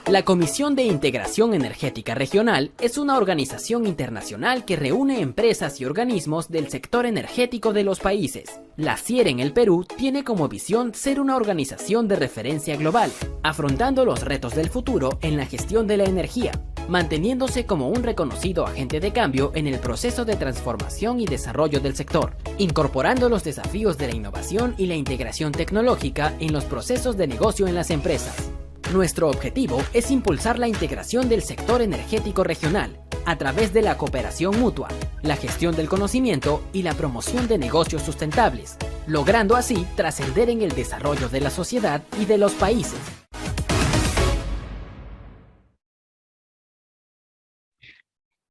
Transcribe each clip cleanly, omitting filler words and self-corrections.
La Comisión de Integración Energética Regional es una organización internacional que reúne empresas y organismos del sector energético de los países. La CIER en el Perú tiene como visión ser una organización de referencia global, afrontando los retos del futuro en la gestión de la energía, manteniéndose como un reconocido agente de cambio en el proceso de transformación y desarrollo del sector, incorporando los desafíos de la innovación y la integración tecnológica en los procesos de negocio en las empresas. Nuestro objetivo es impulsar la integración del sector energético regional a través de la cooperación mutua, la gestión del conocimiento y la promoción de negocios sustentables, logrando así trascender en el desarrollo de la sociedad y de los países.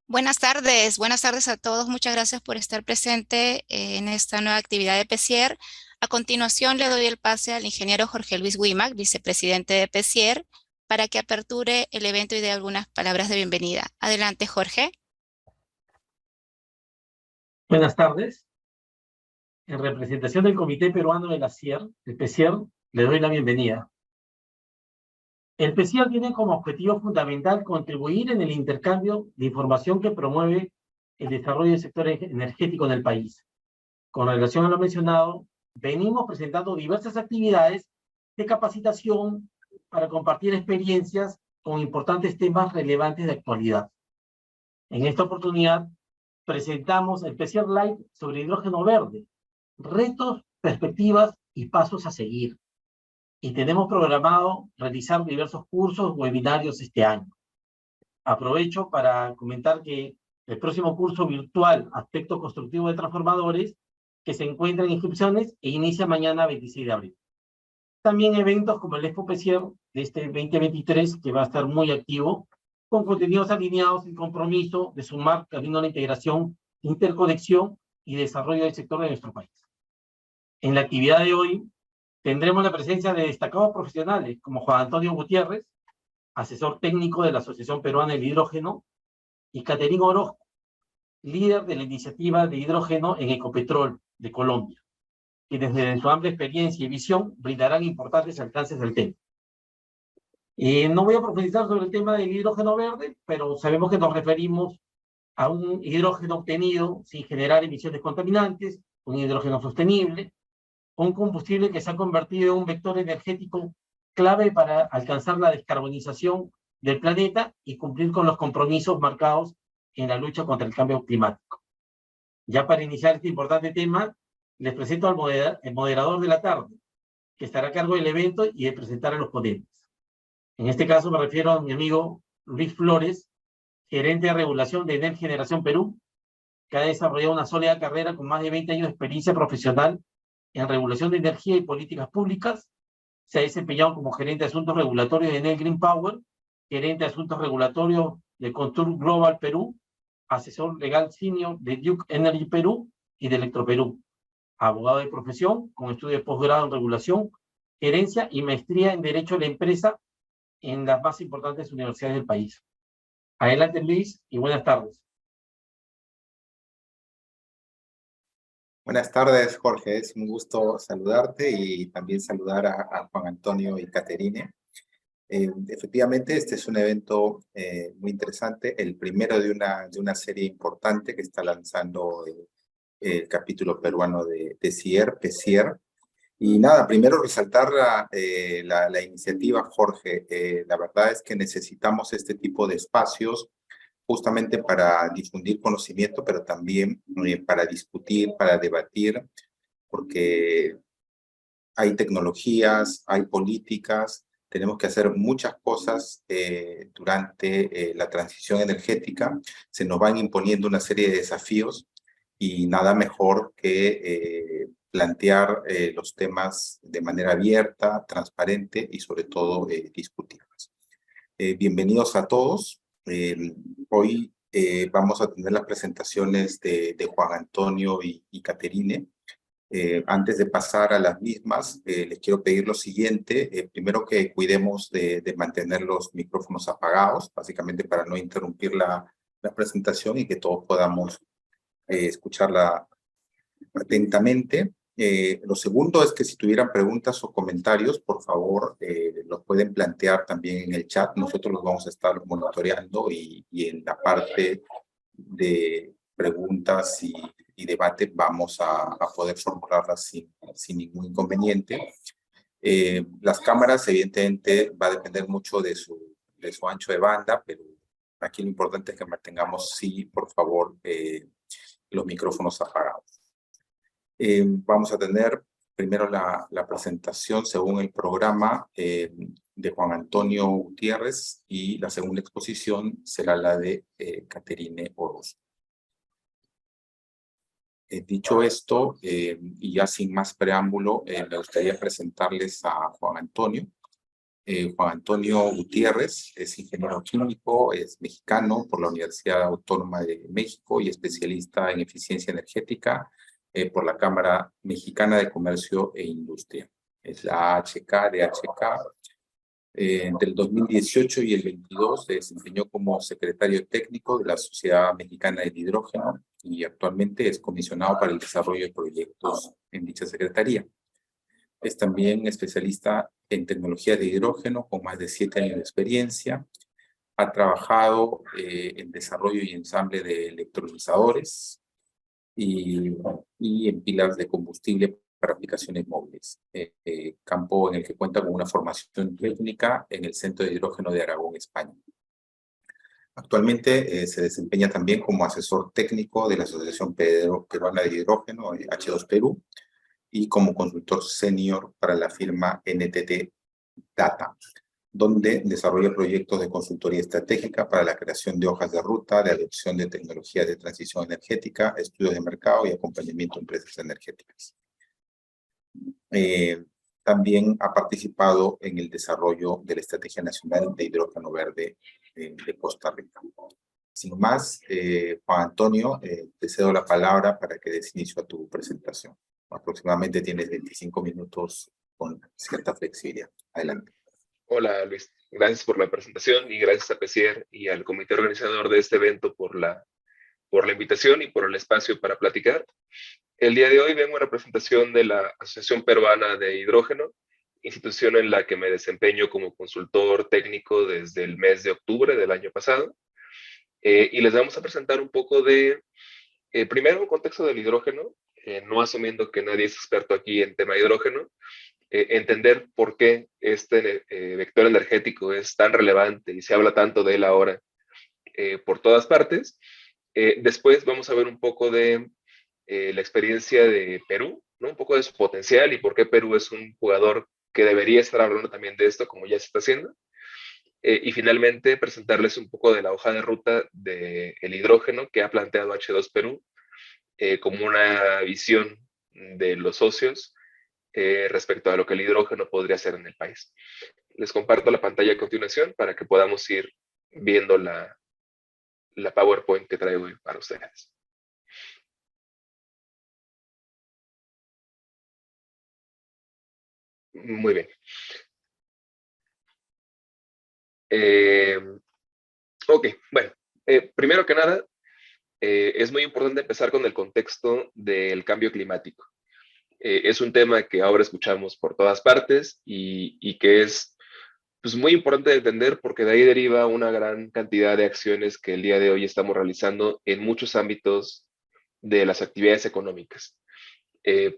Buenas tardes a todos. Muchas gracias por estar presente en esta nueva actividad de PECIER. A continuación le doy el pase al ingeniero Jorge Luis Huimac, vicepresidente de PECIER, para que aperture el evento y dé algunas palabras de bienvenida. Adelante, Jorge. Buenas tardes. En representación del Comité Peruano de la CIER, el PECIER, le doy la bienvenida. El PECIER tiene como objetivo fundamental contribuir en el intercambio de información que promueve el desarrollo del sector energético en el país. Con relación a lo mencionado, venimos presentando diversas actividades de capacitación para compartir experiencias con importantes temas relevantes de actualidad. En esta oportunidad, presentamos el PECIER Live sobre hidrógeno verde, retos, perspectivas y pasos a seguir. Y tenemos programado realizar diversos cursos, webinarios este año. Aprovecho para comentar que el próximo curso virtual Aspecto Constructivo de Transformadores, que se encuentra en inscripciones e inicia mañana 26 de abril. También eventos como el Expo PECIER de este 2023, que va a estar muy activo, con contenidos alineados y compromiso de sumar camino a la integración, interconexión y desarrollo del sector de nuestro país. En la actividad de hoy tendremos la presencia de destacados profesionales como Juan Antonio Gutiérrez, asesor técnico de la Asociación Peruana del Hidrógeno, y Caterina Orozco, líder de la iniciativa de hidrógeno en Ecopetrol de Colombia, quienes desde su amplia experiencia y visión brindarán importantes alcances del tema. No voy a profundizar sobre el tema del hidrógeno verde, pero sabemos que nos referimos a un hidrógeno obtenido sin generar emisiones contaminantes, un hidrógeno sostenible, un combustible que se ha convertido en un vector energético clave para alcanzar la descarbonización del planeta y cumplir con los compromisos marcados en la lucha contra el cambio climático. Ya para iniciar este importante tema, les presento al moderador de la tarde, que estará a cargo del evento y de presentar a los ponentes. En este caso me refiero a mi amigo Luis Flores, gerente de regulación de Enel Generación Perú, que ha desarrollado una sólida carrera con más de 20 años de experiencia profesional en regulación de energía y políticas públicas. Se ha desempeñado como gerente de asuntos regulatorios de Enel Green Power, gerente de asuntos regulatorios de Contour Global Perú, asesor legal senior de Duke Energy Perú y de Electroperú, abogado de profesión con estudios de posgrado en regulación, gerencia y maestría en Derecho de la Empresa en las más importantes universidades del país. Adelante, Luis, y buenas tardes. Buenas tardes, Jorge. Es un gusto saludarte y también saludar a Juan Antonio y Caterine. Efectivamente, este es un evento muy interesante, el primero de una serie importante que está lanzando el capítulo peruano de CIER, PECIER. Y nada, primero resaltar la iniciativa, Jorge. La verdad es que necesitamos este tipo de espacios justamente para difundir conocimiento, pero también para discutir, para debatir, porque hay tecnologías, hay políticas, tenemos que hacer muchas cosas durante la transición energética, se nos van imponiendo una serie de desafíos y nada mejor que plantear los temas de manera abierta, transparente y sobre todo discutirlos. Bienvenidos a todos. Hoy vamos a tener las presentaciones de Juan Antonio y Caterine. Antes de pasar a las mismas, les quiero pedir lo siguiente. Primero que cuidemos de mantener los micrófonos apagados, básicamente para no interrumpir la presentación y que todos podamos escucharla atentamente. Lo segundo es que si tuvieran preguntas o comentarios, por favor, los pueden plantear también en el chat. Nosotros los vamos a estar monitoreando y en la parte de preguntas y debate vamos a poder formularlas sin ningún inconveniente. Las cámaras, evidentemente, va a depender mucho de su ancho de banda, pero aquí lo importante es que mantengamos, sí, por favor, los micrófonos apagados. Vamos a tener primero la presentación según el programa de Juan Antonio Gutiérrez, y la segunda exposición será la de Caterine Orozco. Dicho esto, y ya sin más preámbulo, me gustaría presentarles a Juan Antonio. Juan Antonio Gutiérrez es ingeniero químico, es mexicano por la Universidad Autónoma de México y especialista en eficiencia energética por la Cámara Mexicana de Comercio e Industria. Es la AHK de HK. Entre el 2018 y el 22 se desempeñó como secretario técnico de la Sociedad Mexicana del Hidrógeno y actualmente es comisionado para el desarrollo de proyectos en dicha secretaría. Es también especialista en tecnología de hidrógeno con más de 7 años de experiencia. Ha trabajado en desarrollo y ensamble de electrolizadores y en pilas de combustible para aplicaciones móviles, campo en el que cuenta con una formación técnica en el Centro de Hidrógeno de Aragón, España. Actualmente se desempeña también como asesor técnico de la Asociación Peruana de Hidrógeno, H2 Perú, y como consultor senior para la firma NTT Data, donde desarrolla proyectos de consultoría estratégica para la creación de hojas de ruta, de adopción de tecnologías de transición energética, estudios de mercado y acompañamiento a empresas energéticas. También ha participado en el desarrollo de la Estrategia Nacional de Hidrógeno Verde de Costa Rica. Sin más, Juan Antonio, te cedo la palabra para que des inicio a tu presentación. Aproximadamente tienes 25 minutos con cierta flexibilidad. Adelante. Hola Luis, gracias por la presentación y gracias a PECIER y al comité organizador de este evento por la invitación y por el espacio para platicar. El día de hoy vengo en representación de la Asociación Peruana de Hidrógeno, institución en la que me desempeño como consultor técnico desde el mes de octubre del año pasado. Y les vamos a presentar un poco de, primero, un contexto del hidrógeno, no asumiendo que nadie es experto aquí en tema de hidrógeno, entender por qué este vector energético es tan relevante y se habla tanto de él ahora por todas partes. Después vamos a ver un poco de la experiencia de Perú, ¿no? Un poco de su potencial y por qué Perú es un jugador que debería estar hablando también de esto, como ya se está haciendo. Y finalmente presentarles un poco de la hoja de ruta del hidrógeno que ha planteado H2 Perú como una visión de los socios respecto a lo que el hidrógeno podría hacer en el país. Les comparto la pantalla a continuación para que podamos ir viendo la PowerPoint que traigo hoy para ustedes. Muy bien. Ok, bueno, primero que nada, es muy importante empezar con el contexto del cambio climático. Es un tema que ahora escuchamos por todas partes y que es pues, muy importante de entender porque de ahí deriva una gran cantidad de acciones que el día de hoy estamos realizando en muchos ámbitos de las actividades económicas.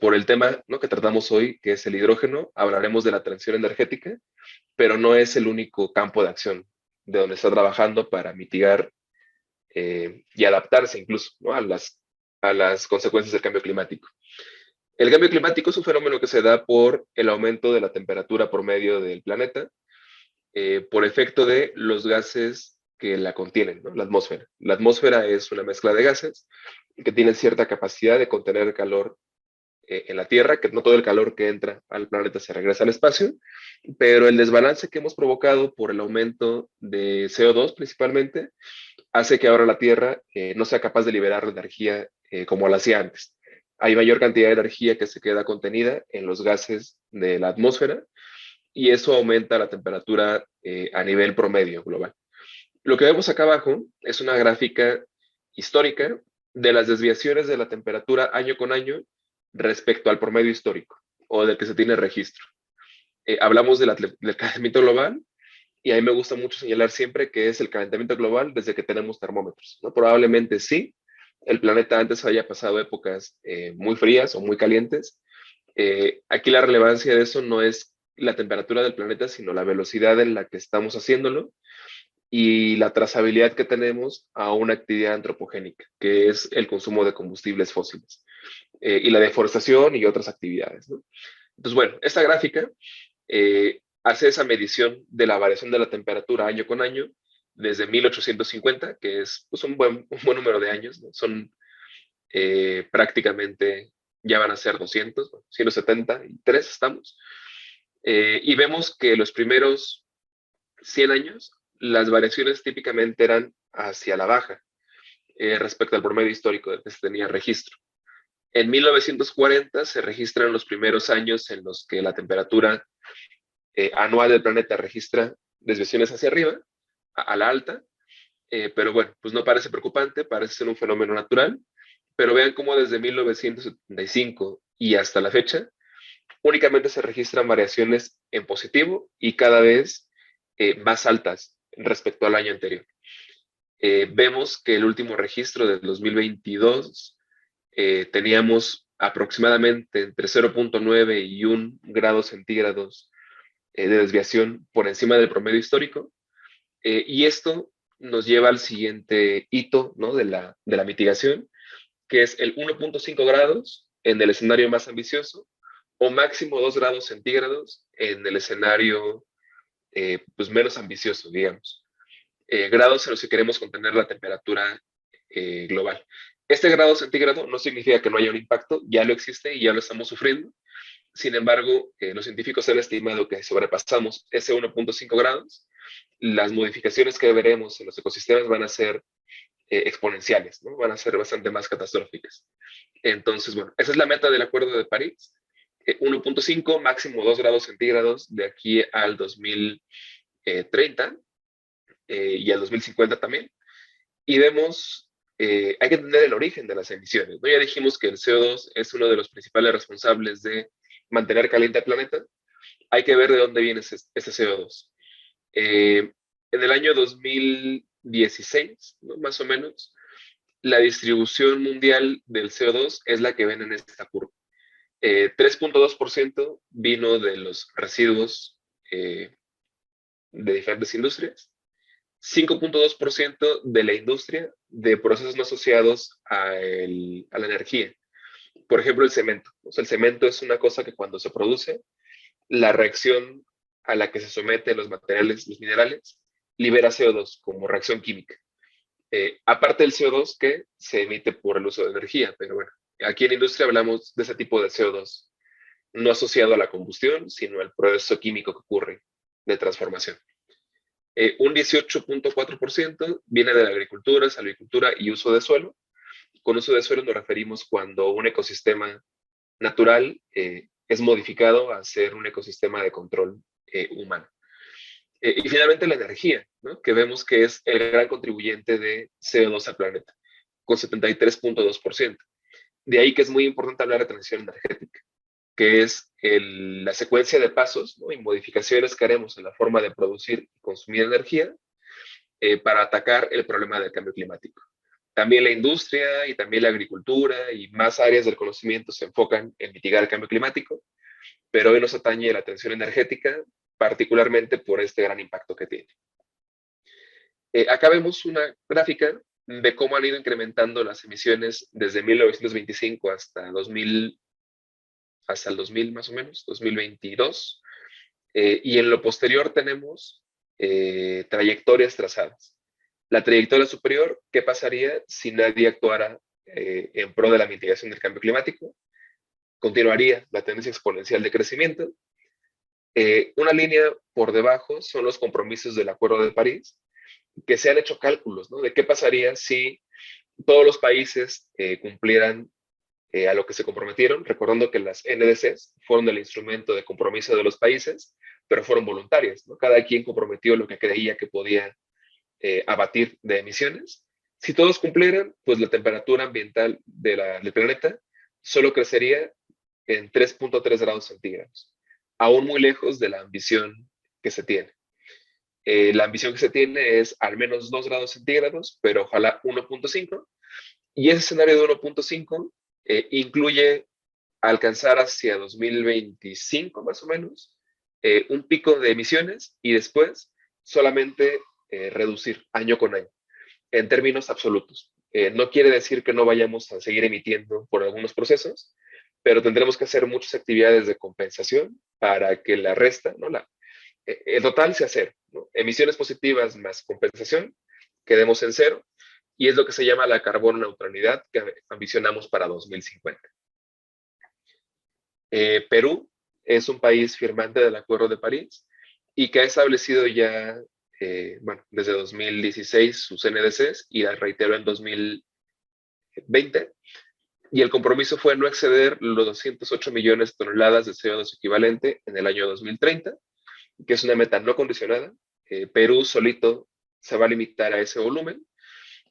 Por el tema, ¿no?, que tratamos hoy, que es el hidrógeno, hablaremos de la transición energética, pero no es el único campo de acción de donde está trabajando para mitigar y adaptarse incluso, ¿no?, a las consecuencias del cambio climático. El cambio climático es un fenómeno que se da por el aumento de la temperatura promedio del planeta, por efecto de los gases que la contienen, ¿no?, la atmósfera. La atmósfera es una mezcla de gases que tienen cierta capacidad de contener calor en la Tierra, que no todo el calor que entra al planeta se regresa al espacio, pero el desbalance que hemos provocado por el aumento de CO2 principalmente, hace que ahora la Tierra no sea capaz de liberar la energía como lo hacía antes. Hay mayor cantidad de energía que se queda contenida en los gases de la atmósfera y eso aumenta la temperatura a nivel promedio global. Lo que vemos acá abajo es una gráfica histórica de las desviaciones de la temperatura año con año respecto al promedio histórico o del que se tiene registro. Hablamos del calentamiento global, y a mí me gusta mucho señalar siempre que es el calentamiento global desde que tenemos termómetros, ¿no? Probablemente sí, el planeta antes haya pasado épocas muy frías o muy calientes. Aquí la relevancia de eso no es la temperatura del planeta, sino la velocidad en la que estamos haciéndolo y la trazabilidad que tenemos a una actividad antropogénica, que es el consumo de combustibles fósiles, y la deforestación y otras actividades, ¿no? Entonces, bueno, esta gráfica hace esa medición de la variación de la temperatura año con año desde 1850, que es pues, un buen número de años, ¿no? Son prácticamente, ya van a ser 200, 173 estamos, y vemos que los primeros 100 años, las variaciones típicamente eran hacia la baja respecto al promedio histórico del que se tenía registro. En 1940 se registran los primeros años en los que la temperatura anual del planeta registra desviaciones hacia arriba, a la alta, pero bueno, pues no parece preocupante, parece ser un fenómeno natural, pero vean cómo desde 1975 y hasta la fecha, únicamente se registran variaciones en positivo y cada vez más altas respecto al año anterior. Vemos que el último registro del 2022 teníamos aproximadamente entre 0.9 y 1 grados centígrados de desviación por encima del promedio histórico, y esto nos lleva al siguiente hito, ¿no? de la mitigación, que es el 1.5 grados en el escenario más ambicioso o máximo 2 grados centígrados en el escenario pues menos ambicioso, digamos. Grados en los que queremos contener la temperatura global. Este grado centígrado no significa que no haya un impacto, ya lo existe y ya lo estamos sufriendo. Sin embargo, los científicos han estimado que si sobrepasamos ese 1.5 grados, las modificaciones que veremos en los ecosistemas van a ser exponenciales, ¿no? Van a ser bastante más catastróficas. Entonces, bueno, esa es la meta del Acuerdo de París. 1.5, máximo 2 grados centígrados de aquí al 2030 y al 2050 también. Y vemos, hay que entender el origen de las emisiones, ¿no? Ya dijimos que el CO2 es uno de los principales responsables de mantener caliente el planeta. Hay que ver de dónde viene ese CO2. En el año 2016, ¿no? Más o menos, la distribución mundial del CO2 es la que ven en esta curva. 3.2% vino de los residuos de diferentes industrias, 5.2% de la industria de procesos no asociados a la energía. Por ejemplo, el cemento. O sea, el cemento es una cosa que cuando se produce, la reacción a la que se someten los materiales, los minerales, libera CO2 como reacción química. Aparte del CO2 que se emite por el uso de energía, pero bueno, aquí en la industria hablamos de ese tipo de CO2, no asociado a la combustión, sino al proceso químico que ocurre de transformación. Un 18.4% viene de la agricultura, salvicultura y uso de suelo. Con uso de suelo nos referimos cuando un ecosistema natural es modificado a ser un ecosistema de control humano. Y finalmente la energía, ¿no? Que vemos que es el gran contribuyente de CO2 al planeta, con 73.2%. De ahí que es muy importante hablar de transición energética, que es la secuencia de pasos, ¿no? Y modificaciones que haremos en la forma de producir y consumir energía para atacar el problema del cambio climático. También la industria y también la agricultura y más áreas del conocimiento se enfocan en mitigar el cambio climático, pero hoy nos atañe la transición energética, particularmente por este gran impacto que tiene. Acá vemos una gráfica de cómo han ido incrementando las emisiones desde 1925 hasta el 2000 más o menos, 2022. Y en lo posterior tenemos trayectorias trazadas. La trayectoria superior, ¿qué pasaría si nadie actuara en pro de la mitigación del cambio climático? Continuaría la tendencia exponencial de crecimiento. Una línea por debajo son los compromisos del Acuerdo de París, que se han hecho cálculos, ¿no? De qué pasaría si todos los países cumplieran a lo que se comprometieron, recordando que las NDCs fueron el instrumento de compromiso de los países, pero fueron voluntarias, ¿no? Cada quien comprometió lo que creía que podía abatir de emisiones. Si todos cumplieran, pues la temperatura ambiental del planeta solo crecería en 3.3 grados centígrados, aún muy lejos de la ambición que se tiene. La ambición que se tiene es al menos 2 grados centígrados, pero ojalá 1.5, y ese escenario de 1.5 incluye alcanzar hacia 2025 más o menos un pico de emisiones y después solamente reducir año con año en términos absolutos. No quiere decir que no vayamos a seguir emitiendo por algunos procesos, pero tendremos que hacer muchas actividades de compensación para que la resta, ¿no? El total sea cero, ¿no? Emisiones positivas más compensación, quedemos en cero, y es lo que se llama la carbono neutralidad que ambicionamos para 2050. Perú es un país firmante del Acuerdo de París y que ha establecido ya, bueno, desde 2016 sus NDCs y las reiteró en 2020, y el compromiso fue no exceder los 208 millones de toneladas de CO2 equivalente en el año 2030, que es una meta no condicionada. Perú solito se va a limitar a ese volumen,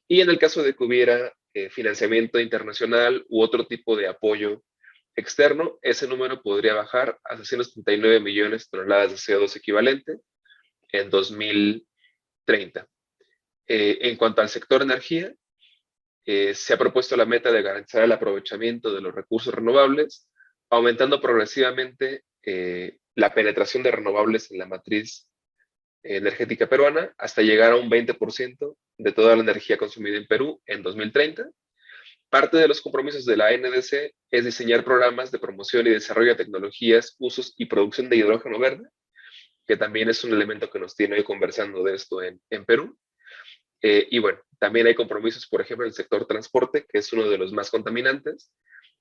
y en el caso de que hubiera financiamiento internacional u otro tipo de apoyo externo, ese número podría bajar a 639 millones de toneladas de CO2 equivalente en 2030. En cuanto al sector energía, se ha propuesto la meta de garantizar el aprovechamiento de los recursos renovables, aumentando progresivamente la penetración de renovables en la matriz energética peruana hasta llegar a un 20% de toda la energía consumida en Perú en 2030. Parte de los compromisos de la NDC es diseñar programas de promoción y desarrollo de tecnologías, usos y producción de hidrógeno verde, que también es un elemento que nos tiene hoy conversando de esto en Perú. Y bueno, también hay compromisos, por ejemplo, en el sector transporte, que es uno de los más contaminantes,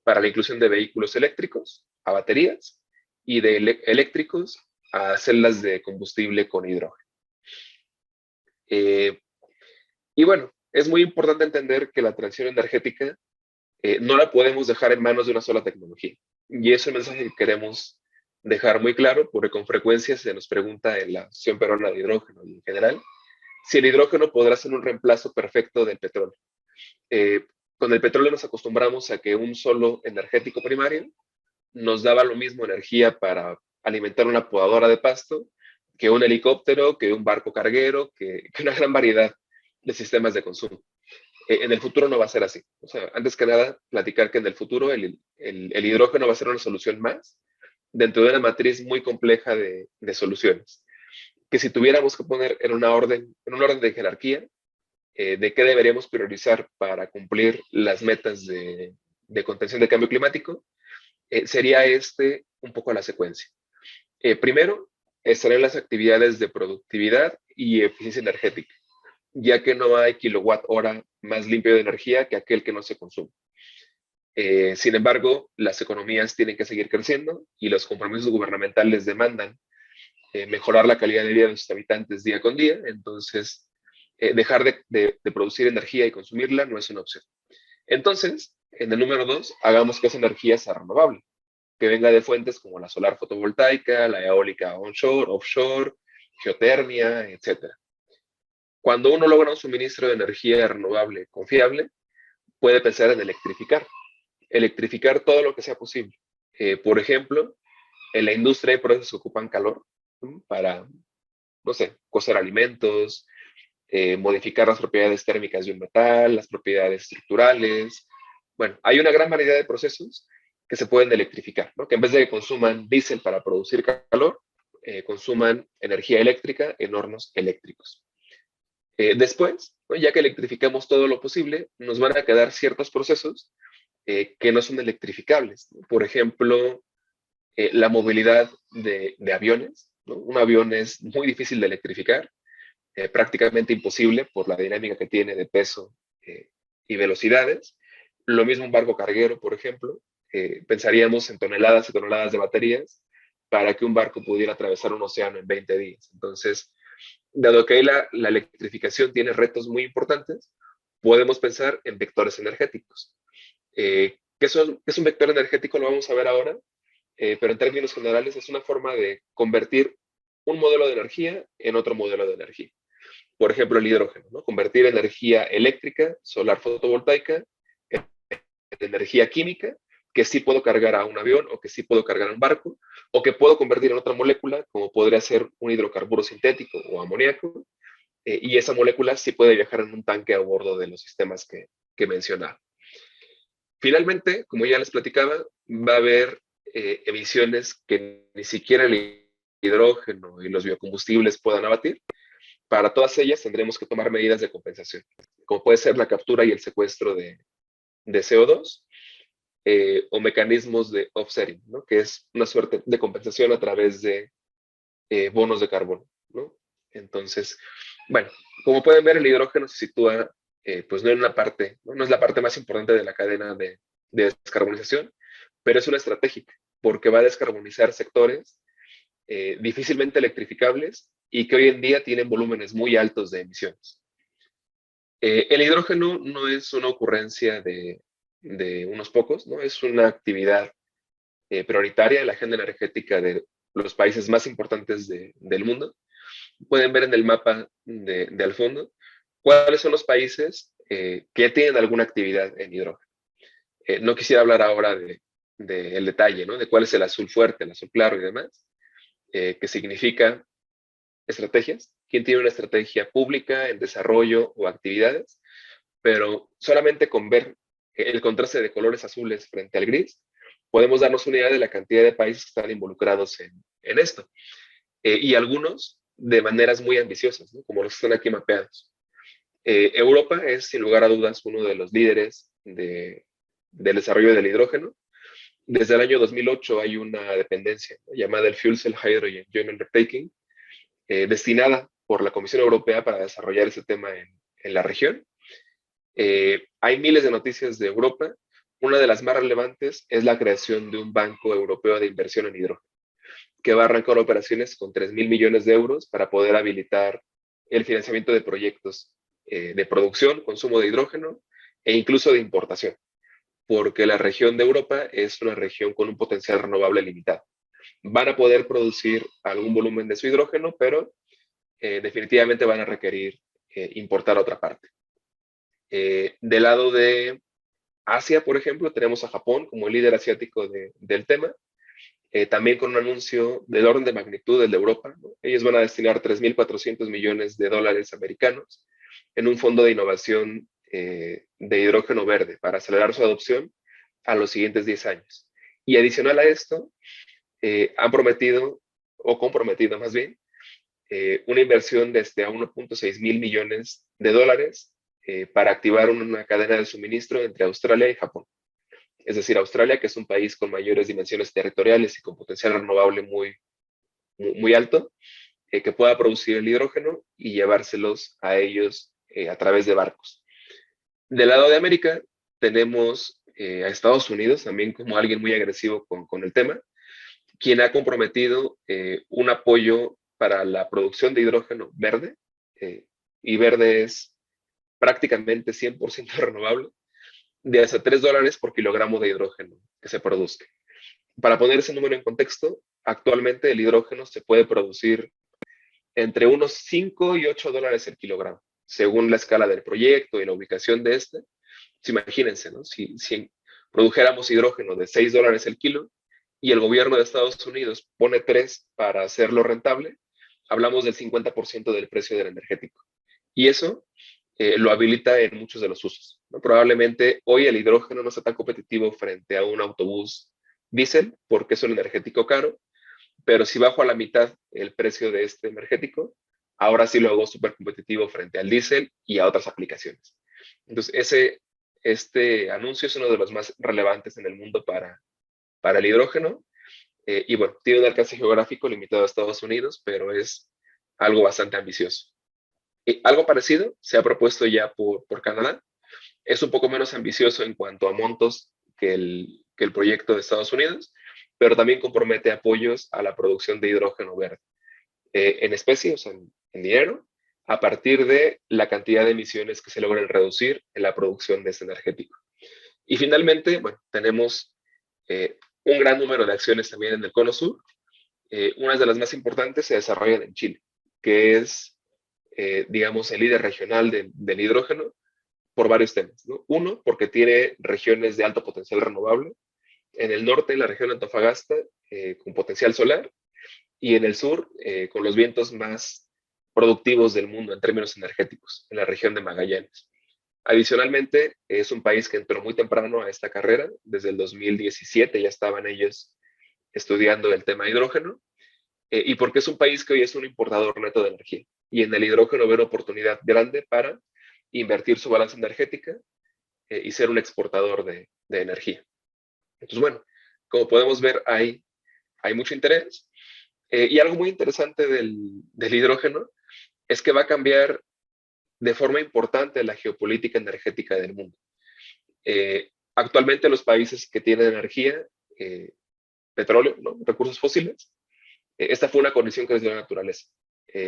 para la inclusión de vehículos eléctricos a baterías y de eléctricos a celdas de combustible con hidrógeno. Y bueno, es muy importante entender que la transición energética no la podemos dejar en manos de una sola tecnología. Y es un mensaje que queremos dejar muy claro, porque con frecuencia se nos pregunta en la Asociación Peruana de Hidrógeno y en general, si el hidrógeno podrá ser un reemplazo perfecto del petróleo. Con el petróleo nos acostumbramos a que un solo energético primario nos daba lo mismo energía para alimentar una podadora de pasto, que un helicóptero, que un barco carguero, que una gran variedad de sistemas de consumo. En el futuro no va a ser así. O sea, antes que nada, platicar que en el futuro el hidrógeno va a ser una solución más dentro de una matriz muy compleja de soluciones. Que si tuviéramos que poner en un orden de jerarquía, de qué deberíamos priorizar para cumplir las metas de contención del cambio climático, sería un poco la secuencia. Primero, estarían las actividades de productividad y eficiencia energética, ya que no hay kilowatt hora más limpio de energía que aquel que no se consume. Sin embargo, las economías tienen que seguir creciendo y los compromisos gubernamentales demandan mejorar la calidad de vida de sus habitantes día con día. Entonces, dejar de producir energía y consumirla no es una opción. Entonces, en el número 2, hagamos que esa energía sea renovable, que venga de fuentes como la solar fotovoltaica, la eólica onshore, offshore, geotermia, etc. Cuando uno logra un suministro de energía renovable confiable, puede pensar en electrificar todo lo que sea posible. Por ejemplo, en la industria hay procesos que ocupan calor, ¿no? Para, no sé, cocer alimentos, modificar las propiedades térmicas de un metal, las propiedades estructurales. Bueno, hay una gran variedad de procesos que se pueden electrificar, ¿no? Que en vez de que consuman diésel para producir calor, consuman energía eléctrica en hornos eléctricos. Después, ¿no? Ya que electrificamos todo lo posible, nos van a quedar ciertos procesos que no son electrificables, ¿no? Por ejemplo, la movilidad de aviones, ¿no? Un avión es muy difícil de electrificar, prácticamente imposible por la dinámica que tiene de peso y velocidades. Lo mismo un barco carguero, por ejemplo. Pensaríamos en toneladas y toneladas de baterías para que un barco pudiera atravesar un océano en 20 días. Entonces, dado que ahí la electrificación tiene retos muy importantes, podemos pensar en vectores energéticos. ¿Qué es un vector energético? Lo vamos a ver ahora, pero en términos generales es una forma de convertir un modelo de energía en otro modelo de energía. Por ejemplo, el hidrógeno, ¿no? Convertir energía eléctrica, solar fotovoltaica, en energía química que sí puedo cargar a un avión o que sí puedo cargar a un barco o que puedo convertir en otra molécula, como podría ser un hidrocarburo sintético o amoníaco, y esa molécula sí puede viajar en un tanque a bordo de los sistemas que mencionaba. Finalmente, como ya les platicaba, va a haber emisiones que ni siquiera el hidrógeno y los biocombustibles puedan abatir. Para todas ellas tendremos que tomar medidas de compensación, como puede ser la captura y el secuestro de CO2, o mecanismos de offsetting, ¿no? Que es una suerte de compensación a través de bonos de carbono, ¿no? Entonces, bueno, como pueden ver, el hidrógeno se sitúa pues no en una parte, ¿no? No es la parte más importante de la cadena de descarbonización, pero es una estratégica, porque va a descarbonizar sectores difícilmente electrificables y que hoy en día tienen volúmenes muy altos de emisiones. El hidrógeno no es una ocurrencia de unos pocos, ¿no? Es una actividad prioritaria en la agenda energética de los países más importantes del mundo. Pueden ver en el mapa de al fondo cuáles son los países que tienen alguna actividad en hidrógeno. No quisiera hablar ahora del detalle, ¿no? De cuál es el azul fuerte, el azul claro y demás, que significa estrategias, quién tiene una estrategia pública en desarrollo o actividades, pero solamente con ver el contraste de colores azules frente al gris, podemos darnos una idea de la cantidad de países que están involucrados en esto. Y algunos de maneras muy ambiciosas, ¿no? Como los que están aquí mapeados. Europa es, sin lugar a dudas, uno de los líderes del desarrollo del hidrógeno. Desde el año 2008 hay una dependencia, ¿no? Llamada el Fuel Cell Hydrogen Joint Undertaking, destinada por la Comisión Europea para desarrollar ese tema en la región. Hay miles de noticias de Europa. Una de las más relevantes es la creación de un banco europeo de inversión en hidrógeno, que va a arrancar operaciones con 3.000 millones de euros para poder habilitar el financiamiento de proyectos de producción, consumo de hidrógeno e incluso de importación, porque la región de Europa es una región con un potencial renovable limitado. Van a poder producir algún volumen de su hidrógeno, pero definitivamente van a requerir importar a otra parte. Del lado de Asia, por ejemplo, tenemos a Japón como el líder asiático del tema, también con un anuncio del orden de magnitud del de Europa, ¿no? Ellos van a destinar 3.400 millones de dólares americanos en un fondo de innovación de hidrógeno verde para acelerar su adopción a los siguientes 10 años. Y adicional a esto, han prometido, o comprometido más bien, una inversión de a 1.6 mil millones de dólares para activar una cadena de suministro entre Australia y Japón. Es decir, Australia, que es un país con mayores dimensiones territoriales y con potencial renovable muy alto, que pueda producir el hidrógeno y llevárselos a ellos a través de barcos. Del lado de América, tenemos a Estados Unidos también como alguien muy agresivo con el tema, quien ha comprometido un apoyo para la producción de hidrógeno verde, y verde es prácticamente 100% renovable, de hasta $3 por kilogramo de hidrógeno que se produzca. Para poner ese número en contexto, actualmente el hidrógeno se puede producir entre unos 5 y $8 el kilogramo, según la escala del proyecto y la ubicación de este. Imagínense, ¿no? Si produjéramos hidrógeno de $6 el kilo y el gobierno de Estados Unidos pone 3 para hacerlo rentable, hablamos del 50% del precio del energético. Y eso lo habilita en muchos de los usos, ¿no? Probablemente hoy el hidrógeno no está tan competitivo frente a un autobús diésel porque es un energético caro, pero si bajo a la mitad el precio de este energético, ahora sí lo hago súper competitivo frente al diésel y a otras aplicaciones. Entonces, este anuncio es uno de los más relevantes en el mundo para el hidrógeno, y bueno, tiene un alcance geográfico limitado a Estados Unidos, pero es algo bastante ambicioso. Algo parecido se ha propuesto ya por Canadá. Es un poco menos ambicioso en cuanto a montos que el proyecto de Estados Unidos, pero también compromete apoyos a la producción de hidrógeno verde, en especie, o sea, en dinero, a partir de la cantidad de emisiones que se logren reducir en la producción de este energético. Y finalmente, bueno, tenemos un gran número de acciones también en el Cono Sur. Una de las más importantes se desarrollan en Chile, que es digamos, el líder regional del hidrógeno por varios temas, ¿no? Uno, porque tiene regiones de alto potencial renovable, En el norte, en la región de Antofagasta, con potencial solar, y en el sur, con los vientos más productivos del mundo en términos energéticos, en la región de Magallanes. Adicionalmente, es un país que entró muy temprano a esta carrera, desde el 2017 ya estaban ellos estudiando el tema hidrógeno, y porque es un país que hoy es un importador neto de energía, y en el hidrógeno ve una oportunidad grande para invertir su balanza energética y ser un exportador de energía. Entonces, bueno, como podemos ver, hay mucho interés, y algo muy interesante del hidrógeno es que va a cambiar de forma importante la geopolítica energética del mundo. Actualmente los países que tienen energía, petróleo, ¿no? Recursos fósiles, esta fue una condición que les dio la naturaleza.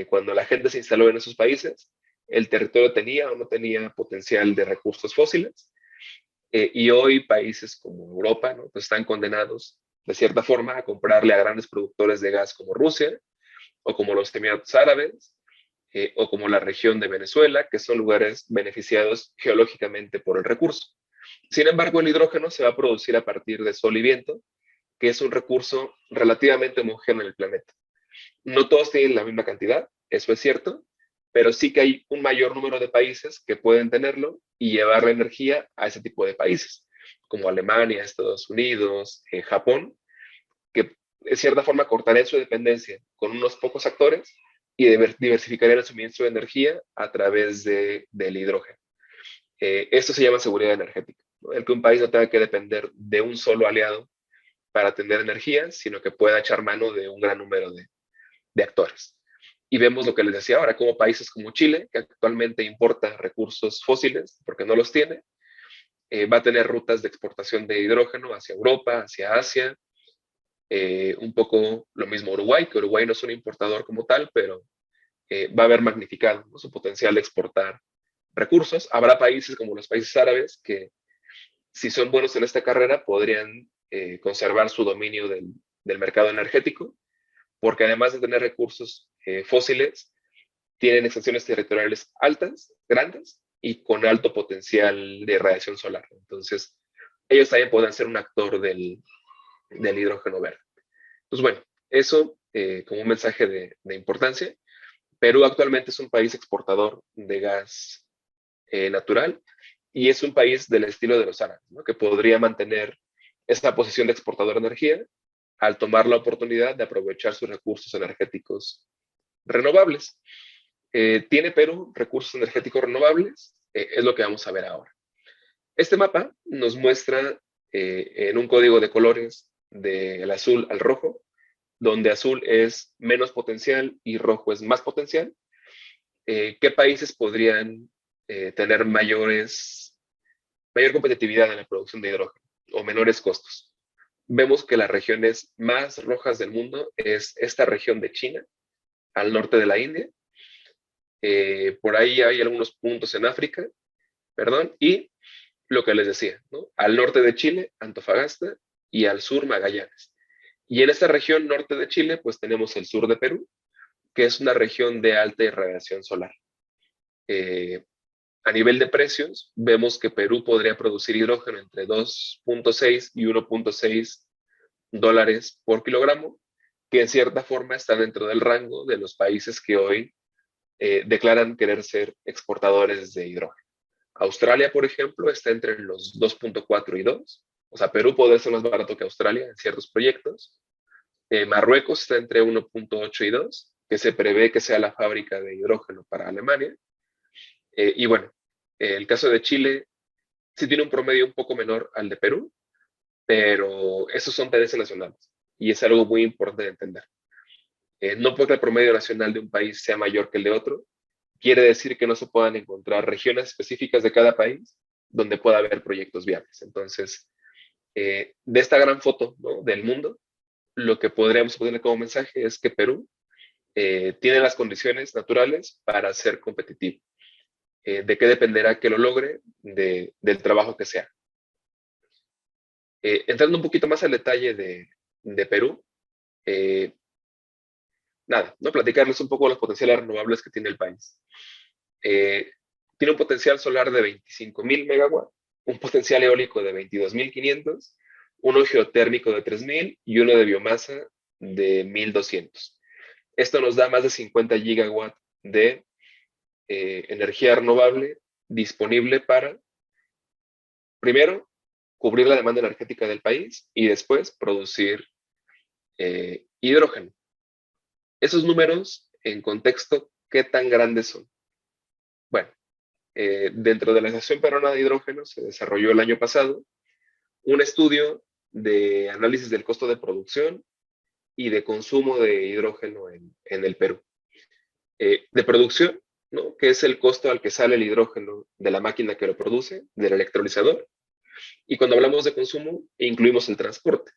Cuando la gente se instaló en esos países, el territorio tenía o no tenía potencial de recursos fósiles, y hoy países como Europa, ¿no? Pues están condenados de cierta forma a comprarle a grandes productores de gas como Rusia o como los Emiratos Árabes, o como la región de Venezuela, que son lugares beneficiados geológicamente por el recurso. Sin embargo, el hidrógeno se va a producir a partir de sol y viento, que es un recurso relativamente homogéneo en el planeta. No todos tienen la misma cantidad, eso es cierto, pero sí que hay un mayor número de países que pueden tenerlo y llevar la energía a ese tipo de países, como Alemania, Estados Unidos, Japón, que de cierta forma cortarían su dependencia con unos pocos actores y diversificarían el suministro de energía a través del hidrógeno. Esto se llama seguridad energética, ¿no? El que un país no tenga que depender de un solo aliado para tener energía, sino que pueda echar mano de un gran número de actores. Y vemos lo que les decía ahora, como países como Chile, que actualmente importa recursos fósiles porque no los tiene, va a tener rutas de exportación de hidrógeno hacia Europa, hacia Asia, un poco lo mismo Uruguay, que Uruguay no es un importador como tal, pero va a haber magnificado, ¿no? Su potencial de exportar recursos. Habrá países como los países árabes que, si son buenos en esta carrera, podrían conservar su dominio del mercado energético, porque además de tener recursos fósiles, tienen extensiones territoriales altas, grandes, y con alto potencial de radiación solar. Entonces, ellos también pueden ser un actor del hidrógeno verde. Entonces, bueno, eso como un mensaje de importancia. Perú actualmente es un país exportador de gas natural y es un país del estilo de los árabes, ¿no? Que podría mantener esa posición de exportador de energía al tomar la oportunidad de aprovechar sus recursos energéticos renovables. ¿Tiene Perú recursos energéticos renovables? Es lo que vamos a ver ahora. Este mapa nos muestra en un código de colores del azul al rojo, donde azul es menos potencial y rojo es más potencial, ¿qué países podrían tener mayor competitividad en la producción de hidrógeno o menores costos? Vemos que las regiones más rojas del mundo es esta región de China, al norte de la India. Por ahí hay algunos puntos en África, perdón, y lo que les decía, ¿no? Al norte de Chile, Antofagasta, y al sur, Magallanes. Y en esta región norte de Chile, pues tenemos el sur de Perú, que es una región de alta irradiación solar. A nivel de precios, vemos que Perú podría producir hidrógeno entre 2.6 y 1.6 dólares por kilogramo, que en cierta forma está dentro del rango de los países que hoy declaran querer ser exportadores de hidrógeno. Australia, por ejemplo, está entre los 2.4 y 2. O sea, Perú podría ser más barato que Australia en ciertos proyectos. Marruecos está entre 1.8 y 2, que se prevé que sea la fábrica de hidrógeno para Alemania. Y bueno, el caso de Chile sí tiene un promedio un poco menor al de Perú, pero esos son tendencias nacionales y es algo muy importante de entender. No porque el promedio nacional de un país sea mayor que el de otro, quiere decir que no se puedan encontrar regiones específicas de cada país donde pueda haber proyectos viables. Entonces, de esta gran foto, ¿no?, del mundo, lo que podríamos poner como mensaje es que Perú tiene las condiciones naturales para ser competitivo. ¿De qué dependerá que lo logre? Del trabajo que sea. Entrando un poquito más al detalle de Perú, no platicarles un poco de los potenciales renovables que tiene el país. Tiene un potencial solar de 25.000 megawatts, un potencial eólico de 22.500 uno geotérmico de 3000 y uno de biomasa de 1200. Esto nos da más de 50 gigawatts de energía renovable disponible para, primero, cubrir la demanda energética del país y después producir hidrógeno. Esos números, en contexto, ¿qué tan grandes son? Bueno, dentro de la Asociación Peruana de Hidrógeno se desarrolló el año pasado un estudio de análisis del costo de producción y de consumo de hidrógeno en el Perú. De producción, ¿no? Que es el costo al que sale el hidrógeno de la máquina que lo produce, del electrolizador. Y cuando hablamos de consumo, incluimos el transporte.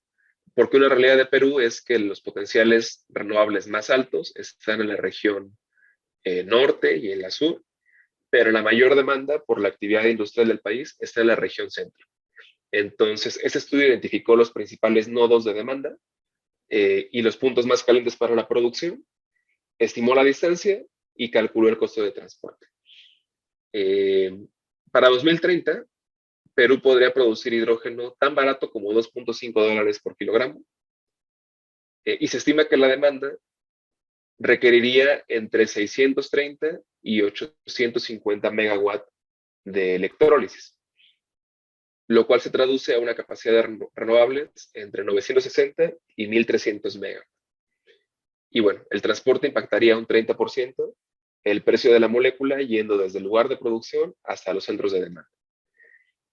Porque una realidad de Perú es que los potenciales renovables más altos están en la región norte y en la sur, pero la mayor demanda por la actividad industrial del país está en la región centro. Entonces, ese estudio identificó los principales nodos de demanda y los puntos más calientes para la producción, estimó la distancia y calculó el costo de transporte. Para 2030, Perú podría producir hidrógeno tan barato como $2.5 por kilogramo, y se estima que la demanda requeriría entre 630 y 850 megawatts de electrólisis, lo cual se traduce a una capacidad de renovables entre 960 y 1300 megawatts. Y bueno, el transporte impactaría un 30% el precio de la molécula yendo desde el lugar de producción hasta los centros de demanda.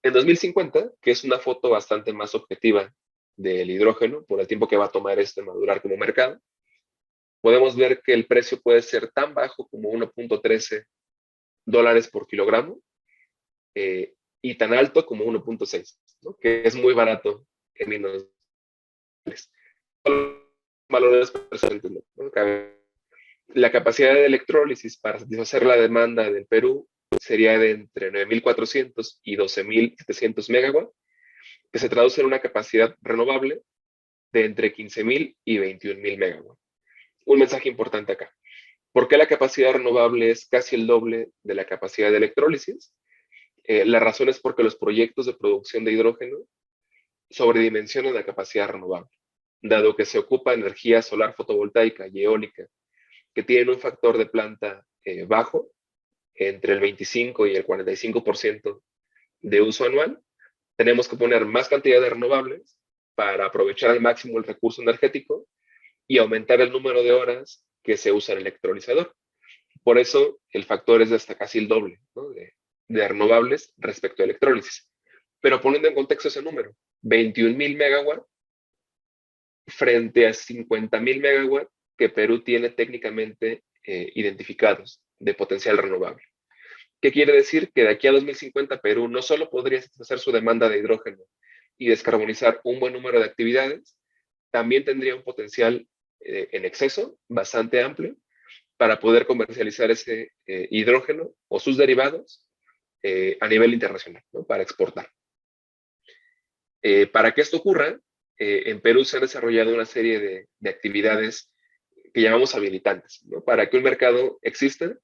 En 2050, que es una foto bastante más objetiva del hidrógeno, por el tiempo que va a tomar esto en madurar como mercado, podemos ver que el precio puede ser tan bajo como $1.13 por kilogramo y tan alto como 1.6, ¿no? Que es muy barato en términos valores presentes, ¿no? La capacidad de electrólisis para satisfacer la demanda del Perú sería de entre 9.400 y 12.700 megawatts, que se traduce en una capacidad renovable de entre 15.000 y 21.000 megawatts. Un mensaje importante acá. ¿Por qué la capacidad renovable es casi el doble de la capacidad de electrólisis? La razón es porque los proyectos de producción de hidrógeno sobredimensionan la capacidad renovable, dado que se ocupa energía solar fotovoltaica y eólica, que tienen un factor de planta bajo, entre el 25 y el 45% de uso anual. Tenemos que poner más cantidad de renovables para aprovechar al máximo el recurso energético y aumentar el número de horas que se usa el electrolizador. Por eso el factor es de hasta casi el doble, ¿no? de renovables respecto a electrólisis. Pero poniendo en contexto ese número, 21.000 megawatts frente a 50.000 megawatts que Perú tiene técnicamente identificados de potencial renovable. ¿Qué quiere decir? Que de aquí a 2050 Perú no solo podría satisfacer su demanda de hidrógeno y descarbonizar un buen número de actividades, también tendría un potencial en exceso bastante amplio para poder comercializar ese hidrógeno o sus derivados a nivel internacional, ¿no? Para exportar. Para que esto ocurra, en Perú se han desarrollado una serie de actividades que llamamos habilitantes, ¿no? Para que un mercado exista,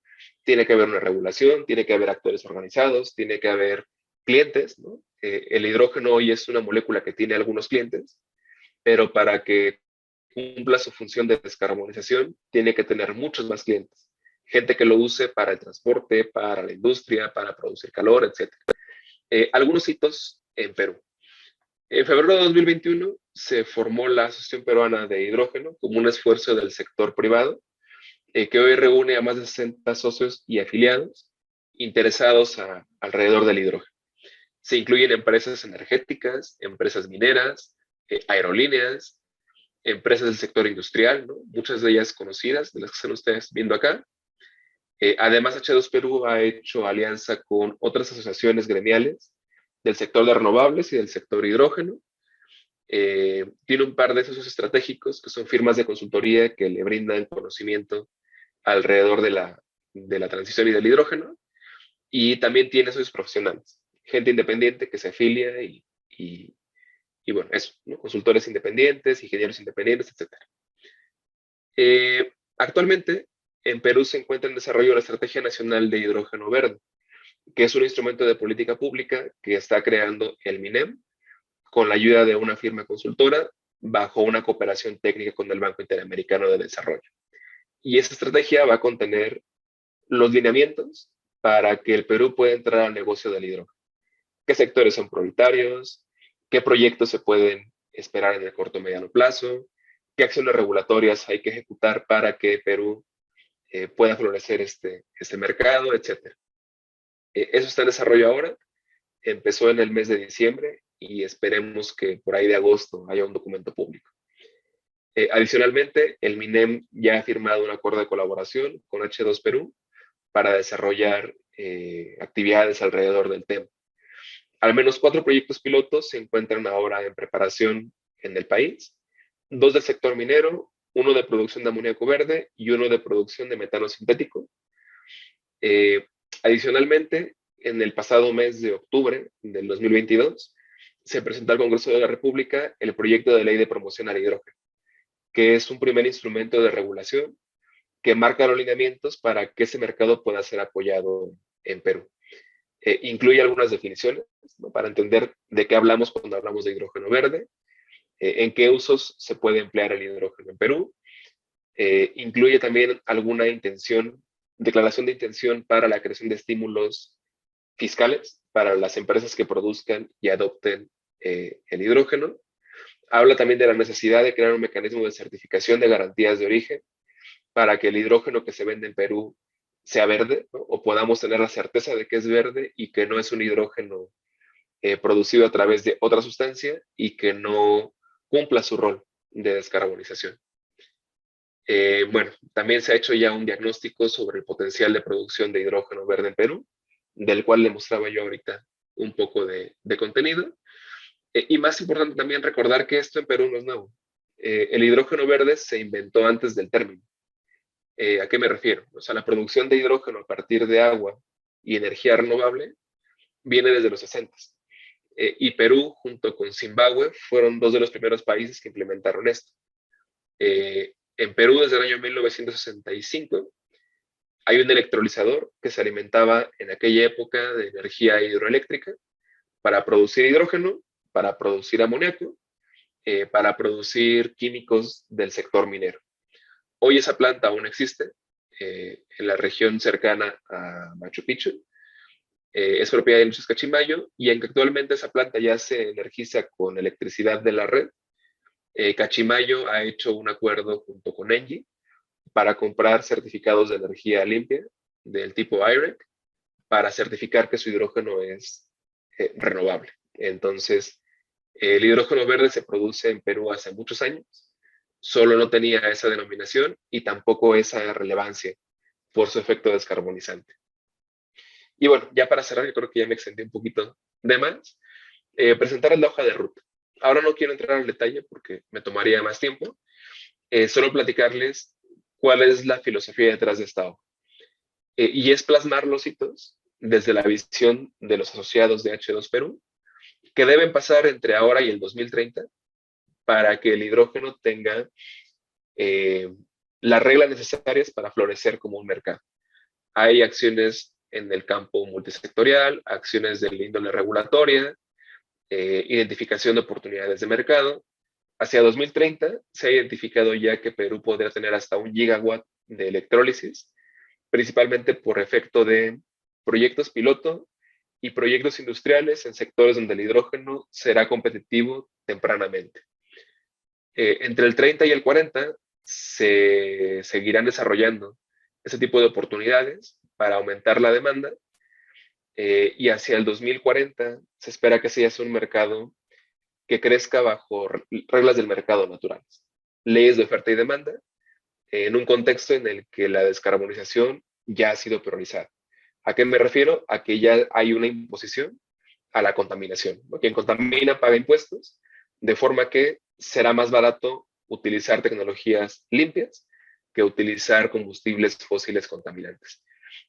tiene que haber una regulación, tiene que haber actores organizados, tiene que haber clientes, ¿no? El hidrógeno hoy es una molécula que tiene algunos clientes, pero para que cumpla su función de descarbonización, tiene que tener muchos más clientes. Gente que lo use para el transporte, para la industria, para producir calor, etc. Algunos hitos en Perú. En febrero de 2021 se formó la Asociación Peruana de Hidrógeno como un esfuerzo del sector privado que hoy reúne a más de 60 socios y afiliados interesados alrededor del hidrógeno. Se incluyen empresas energéticas, empresas mineras, aerolíneas, empresas del sector industrial, ¿no? Muchas de ellas conocidas, de las que están ustedes viendo acá. Además, H2 Perú ha hecho alianza con otras asociaciones gremiales del sector de renovables y del sector hidrógeno. Tiene un par de socios estratégicos que son firmas de consultoría que le brindan conocimiento alrededor de la transición y del hidrógeno, y también tiene socios profesionales, gente independiente que se afilia y bueno, eso, ¿no? Consultores independientes, ingenieros independientes, etc. Actualmente, en Perú se encuentra en desarrollo la Estrategia Nacional de Hidrógeno Verde, que es un instrumento de política pública que está creando el MINEM con la ayuda de una firma consultora bajo una cooperación técnica con el Banco Interamericano de Desarrollo. Y esa estrategia va a contener los lineamientos para que el Perú pueda entrar al negocio del hidrógeno. ¿Qué sectores son prioritarios? ¿Qué proyectos se pueden esperar en el corto o mediano plazo? ¿Qué acciones regulatorias hay que ejecutar para que Perú pueda florecer este mercado, etcétera? Eso está en desarrollo ahora. Empezó en el mes de diciembre y esperemos que por ahí de agosto haya un documento público. Adicionalmente, el MINEM ya ha firmado un acuerdo de colaboración con H2 Perú para desarrollar actividades alrededor del tema. Al menos 4 proyectos pilotos se encuentran ahora en preparación en el país, 2 del sector minero, 1 de producción de amoníaco verde y 1 de producción de metano sintético. Adicionalmente, en el pasado mes de octubre del 2022, se presentó al Congreso de la República el proyecto de ley de promoción al hidrógeno, que es un primer instrumento de regulación que marca los lineamientos para que ese mercado pueda ser apoyado en Perú. Incluye algunas definiciones, ¿no?, para entender de qué hablamos cuando hablamos de hidrógeno verde, en qué usos se puede emplear el hidrógeno en Perú. Incluye también alguna declaración de intención para la creación de estímulos fiscales para las empresas que produzcan y adopten el hidrógeno. Habla también de la necesidad de crear un mecanismo de certificación de garantías de origen para que el hidrógeno que se vende en Perú sea verde, ¿no?, o podamos tener la certeza de que es verde y que no es un hidrógeno producido a través de otra sustancia y que no cumpla su rol de descarbonización. Bueno, también se ha hecho ya un diagnóstico sobre el potencial de producción de hidrógeno verde en Perú, del cual le mostraba yo ahorita un poco de contenido. Y más importante también recordar que esto en Perú no es nuevo. El hidrógeno verde se inventó antes del término. ¿A qué me refiero? O sea, la producción de hidrógeno a partir de agua y energía renovable viene desde los 60. Y Perú, junto con Zimbabue, fueron 2 de los primeros países que implementaron esto. En Perú, desde el año 1965, hay un electrolizador que se alimentaba en aquella época de energía hidroeléctrica para producir hidrógeno, para producir amoníaco, para producir químicos del sector minero. Hoy esa planta aún existe en la región cercana a Machu Picchu. Es propiedad de Lucius Cachimayo y aunque actualmente esa planta ya se energiza con electricidad de la red, Cachimayo ha hecho un acuerdo junto con Engie para comprar certificados de energía limpia del tipo I-REC para certificar que su hidrógeno es renovable. Entonces, el hidrógeno verde se produce en Perú hace muchos años, solo no tenía esa denominación y tampoco esa relevancia por su efecto descarbonizante. Y bueno, ya para cerrar, yo creo que ya me extendí un poquito de más, presentarles la hoja de ruta. Ahora no quiero entrar al detalle porque me tomaría más tiempo, solo platicarles cuál es la filosofía detrás de esta hoja. Y es plasmar los hitos desde la visión de los asociados de H2 Perú, que deben pasar entre ahora y el 2030 para que el hidrógeno tenga las reglas necesarias para florecer como un mercado. Hay acciones en el campo multisectorial, acciones de índole regulatoria, identificación de oportunidades de mercado. Hacia 2030 se ha identificado ya que Perú podría tener hasta 1 gigawatt de electrólisis, principalmente por efecto de proyectos piloto y proyectos industriales en sectores donde el hidrógeno será competitivo tempranamente. Entre el 30 y el 40 se seguirán desarrollando ese tipo de oportunidades para aumentar la demanda y hacia el 2040 se espera que ese ya sea un mercado que crezca bajo reglas del mercado naturales, leyes de oferta y demanda, en un contexto en el que la descarbonización ya ha sido priorizada. ¿A qué me refiero? A que ya hay una imposición a la contaminación, ¿no? Quien contamina paga impuestos, de forma que será más barato utilizar tecnologías limpias que utilizar combustibles fósiles contaminantes.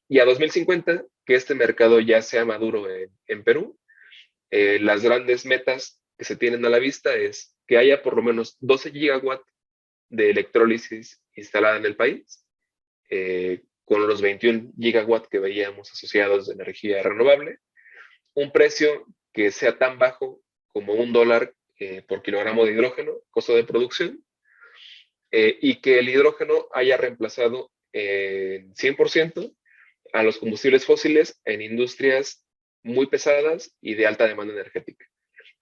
Y a 2050, que este mercado ya sea maduro en Perú, las grandes metas que se tienen a la vista es que haya por lo menos 12 gigawatts de electrólisis instalada en el país, con los 21 gigawatts que veíamos asociados de energía renovable, un precio que sea tan bajo como $1 por kilogramo de hidrógeno, costo de producción, y que el hidrógeno haya reemplazado 100% a los combustibles fósiles en industrias muy pesadas y de alta demanda energética,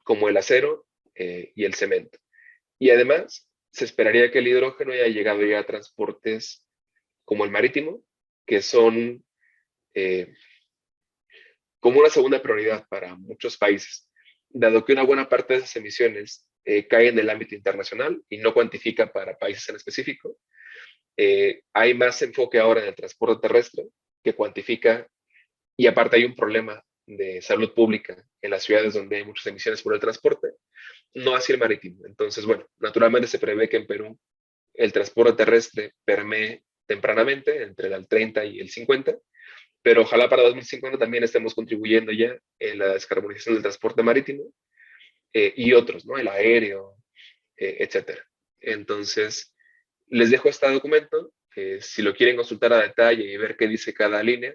como el acero y el cemento. Y además, se esperaría que el hidrógeno haya llegado ya a transportes como el marítimo, que son como una segunda prioridad para muchos países, dado que una buena parte de esas emisiones cae en el ámbito internacional y no cuantifica para países en específico. Hay más enfoque ahora en el transporte terrestre que cuantifica, y aparte hay un problema de salud pública en las ciudades donde hay muchas emisiones por el transporte, no así el marítimo. Entonces, bueno, naturalmente se prevé que en Perú el transporte terrestre permee tempranamente entre el 30 y el 50, pero ojalá para 2050 también estemos contribuyendo ya en la descarbonización del transporte marítimo y otros, ¿no? El aéreo, etcétera. Entonces, les dejo este documento, que si lo quieren consultar a detalle y ver qué dice cada línea,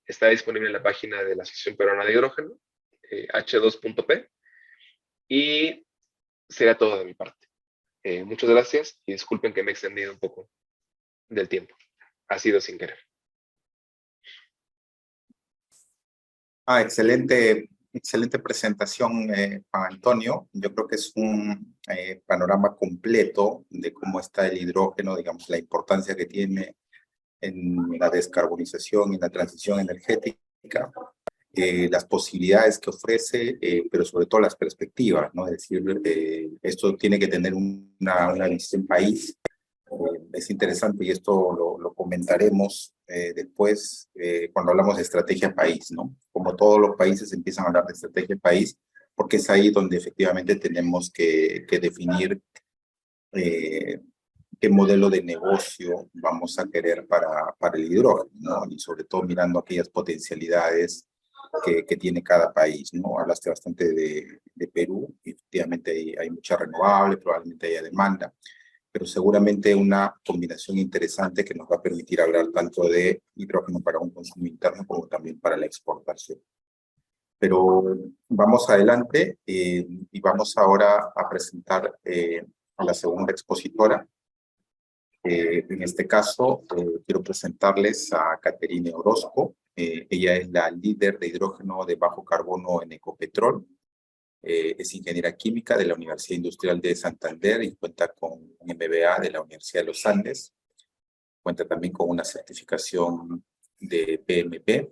está disponible en la página de la Asociación Peruana de Hidrógeno, h2.p, y será todo de mi parte. Muchas gracias y disculpen que me he extendido un poco del tiempo. Ha sido sin querer. Excelente presentación, Juan Antonio. Yo creo que es un panorama completo de cómo está el hidrógeno, digamos, la importancia que tiene en la descarbonización y la transición energética, las posibilidades que ofrece, pero sobre todo las perspectivas, ¿no? Es decir, esto tiene que tener una visión país. Es interesante y esto lo comentaremos después cuando hablamos de estrategia país, ¿no? Como todos los países empiezan a hablar de estrategia país, porque es ahí donde efectivamente tenemos que definir qué modelo de negocio vamos a querer para el hidrógeno, ¿no? Y sobre todo mirando aquellas potencialidades que tiene cada país, ¿no? Hablaste bastante de Perú, y efectivamente hay mucha renovable, probablemente haya demanda, pero seguramente una combinación interesante que nos va a permitir hablar tanto de hidrógeno para un consumo interno como también para la exportación. Pero vamos adelante y vamos ahora a presentar a la segunda expositora. En este caso, quiero presentarles a Caterine Orozco. Ella es la líder de hidrógeno de bajo carbono en Ecopetrol. Es ingeniera química de la Universidad Industrial de Santander y cuenta con un MBA de la Universidad de los Andes. Cuenta también con una certificación de PMP.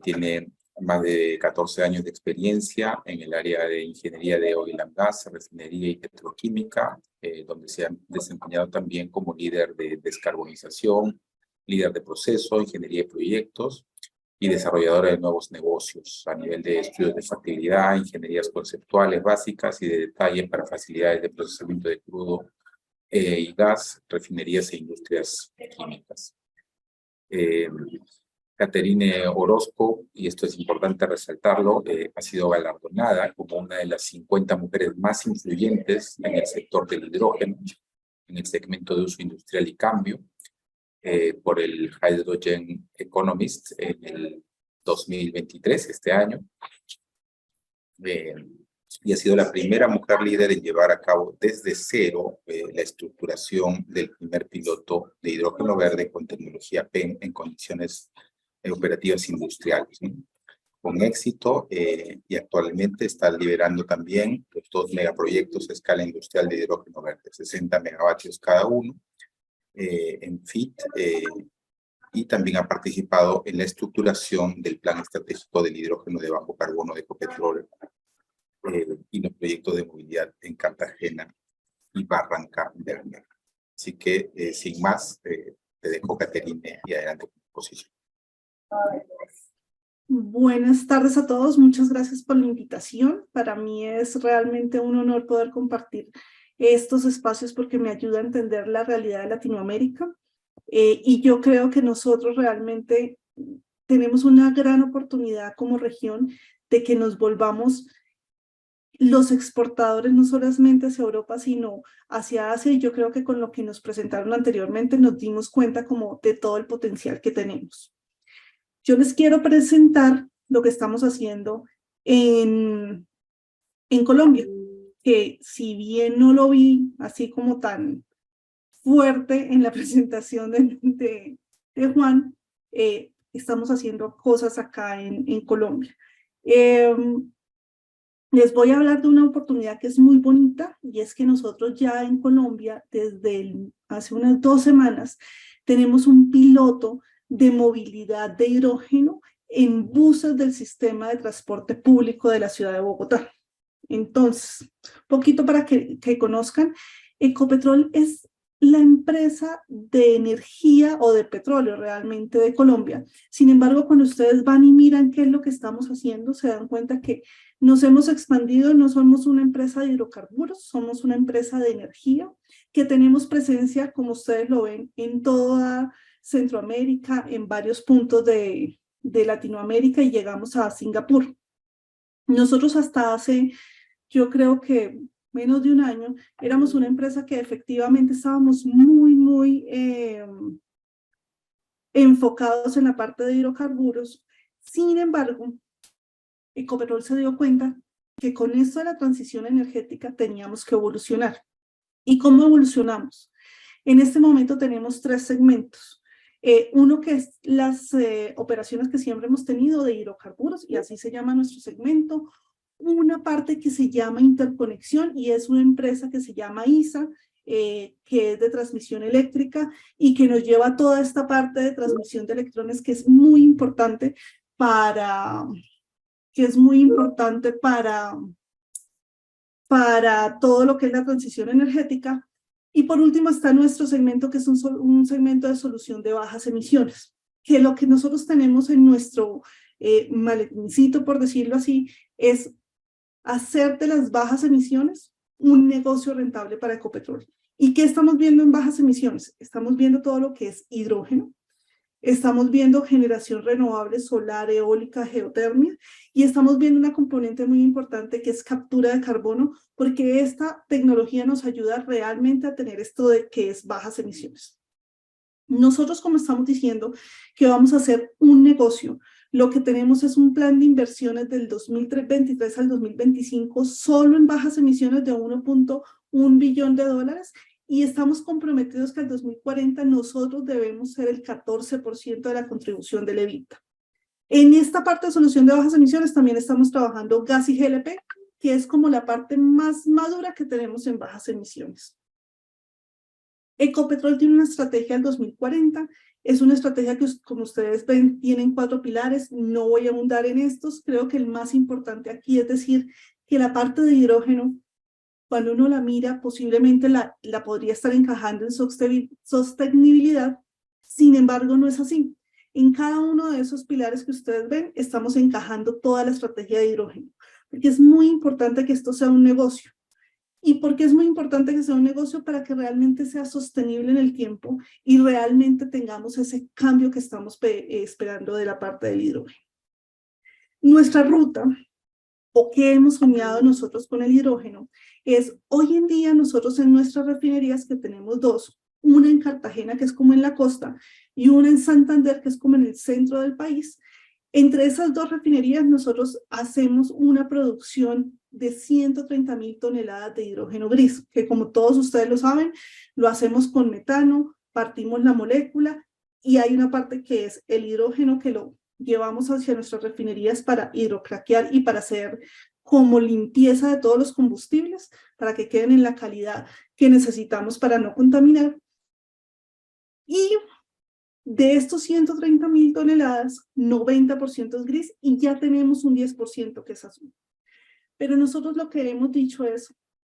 Tiene más de 14 años de experiencia en el área de ingeniería de oil and gas, refinería y petroquímica, donde se ha desempeñado también como líder de descarbonización, líder de proceso, ingeniería de proyectos y desarrolladora de nuevos negocios a nivel de estudios de factibilidad, ingenierías conceptuales básicas y de detalle para facilidades de procesamiento de crudo y gas, refinerías e industrias químicas. Caterine Orozco, y esto es importante resaltarlo, ha sido galardonada como una de las 50 mujeres más influyentes en el sector del hidrógeno, en el segmento de uso industrial y cambio, por el Hydrogen Economist en el 2023, este año. Y ha sido la primera mujer líder en llevar a cabo desde cero la estructuración del primer piloto de hidrógeno verde con tecnología PEM en condiciones operativas industriales, ¿no? Con éxito, y actualmente está liderando también los 2 megaproyectos a escala industrial de hidrógeno verde, 60 megavatios cada uno, en FIT, y también ha participado en la estructuración del plan estratégico del hidrógeno de bajo carbono de Ecopetrol y los proyectos de movilidad en Cartagena y Barranca Bermeja. Así que, sin más, te dejo, Caterine, y adelante con tu posición. Buenas tardes a todos, muchas gracias por la invitación. Para mí es realmente un honor poder compartir estos espacios porque me ayuda a entender la realidad de Latinoamérica. Y yo creo que nosotros realmente tenemos una gran oportunidad como región de que nos volvamos los exportadores no solamente hacia Europa, sino hacia Asia, y yo creo que con lo que nos presentaron anteriormente nos dimos cuenta como de todo el potencial que tenemos. Yo les quiero presentar lo que estamos haciendo en en Colombia, que si bien no lo vi así como tan fuerte en la presentación de Juan, estamos haciendo cosas acá en Colombia. Les voy a hablar de una oportunidad que es muy bonita, y es que nosotros ya en Colombia, desde hace unas 2 semanas, tenemos un piloto de movilidad de hidrógeno en buses del sistema de transporte público de la ciudad de Bogotá. Entonces, poquito para que conozcan, Ecopetrol es la empresa de energía o de petróleo realmente de Colombia. Sin embargo, cuando ustedes van y miran qué es lo que estamos haciendo, se dan cuenta que nos hemos expandido, no somos una empresa de hidrocarburos, somos una empresa de energía, que tenemos presencia, como ustedes lo ven, en toda Centroamérica, en varios puntos de Latinoamérica, y llegamos a Singapur. Nosotros hasta hace, yo creo que menos de un año, éramos una empresa que efectivamente estábamos muy enfocados en la parte de hidrocarburos. Sin embargo, Ecopetrol se dio cuenta que con esto de la transición energética teníamos que evolucionar. ¿Y cómo evolucionamos? En este momento tenemos 3 segmentos. Uno que es las operaciones que siempre hemos tenido de hidrocarburos, y así se llama nuestro segmento. Una parte que se llama interconexión, y es una empresa que se llama ISA, que es de transmisión eléctrica y que nos lleva a toda esta parte de transmisión de electrones, que es muy importante para todo lo que es la transición energética. Y por último está nuestro segmento, que es un segmento de solución de bajas emisiones, que lo que nosotros tenemos en nuestro maletincito, por decirlo así, es hacer de las bajas emisiones un negocio rentable para Ecopetrol. ¿Y qué estamos viendo en bajas emisiones? Estamos viendo todo lo que es hidrógeno, estamos viendo generación renovable, solar, eólica, geotermia, y estamos viendo una componente muy importante que es captura de carbono, porque esta tecnología nos ayuda realmente a tener esto de que es bajas emisiones. Nosotros, como estamos diciendo que vamos a hacer un negocio, lo que tenemos es un plan de inversiones del 2023 al 2025 solo en bajas emisiones de $1.1 billón, y estamos comprometidos que al 2040 nosotros debemos ser el 14% de la contribución del EBITDA. En esta parte de solución de bajas emisiones también estamos trabajando gas y GLP, que es como la parte más madura que tenemos en bajas emisiones. Ecopetrol tiene una estrategia al 2040, es una estrategia que, como ustedes ven, tienen 4 pilares, no voy a abundar en estos. Creo que el más importante aquí es decir que la parte de hidrógeno, cuando uno la mira, posiblemente la podría estar encajando en sostenibilidad, sin embargo no es así. En cada uno de esos pilares que ustedes ven, estamos encajando toda la estrategia de hidrógeno, porque es muy importante que esto sea un negocio. ¿Y por qué es muy importante que sea un negocio? Para que realmente sea sostenible en el tiempo y realmente tengamos ese cambio que estamos esperando de la parte del hidrógeno. Nuestra ruta, o qué hemos soñado nosotros con el hidrógeno, es hoy en día nosotros en nuestras refinerías, que tenemos 2, una en Cartagena, que es como en la costa, y una en Santander, que es como en el centro del país. Entre esas 2 refinerías nosotros hacemos una producción de 130.000 toneladas de hidrógeno gris, que como todos ustedes lo saben, lo hacemos con metano, partimos la molécula, y hay una parte que es el hidrógeno que lo llevamos hacia nuestras refinerías para hidrocraquear y para hacer como limpieza de todos los combustibles, para que queden en la calidad que necesitamos para no contaminar. Y de estos 130.000 toneladas, 90% es gris, y ya tenemos un 10% que es azul. Pero nosotros lo que hemos dicho es,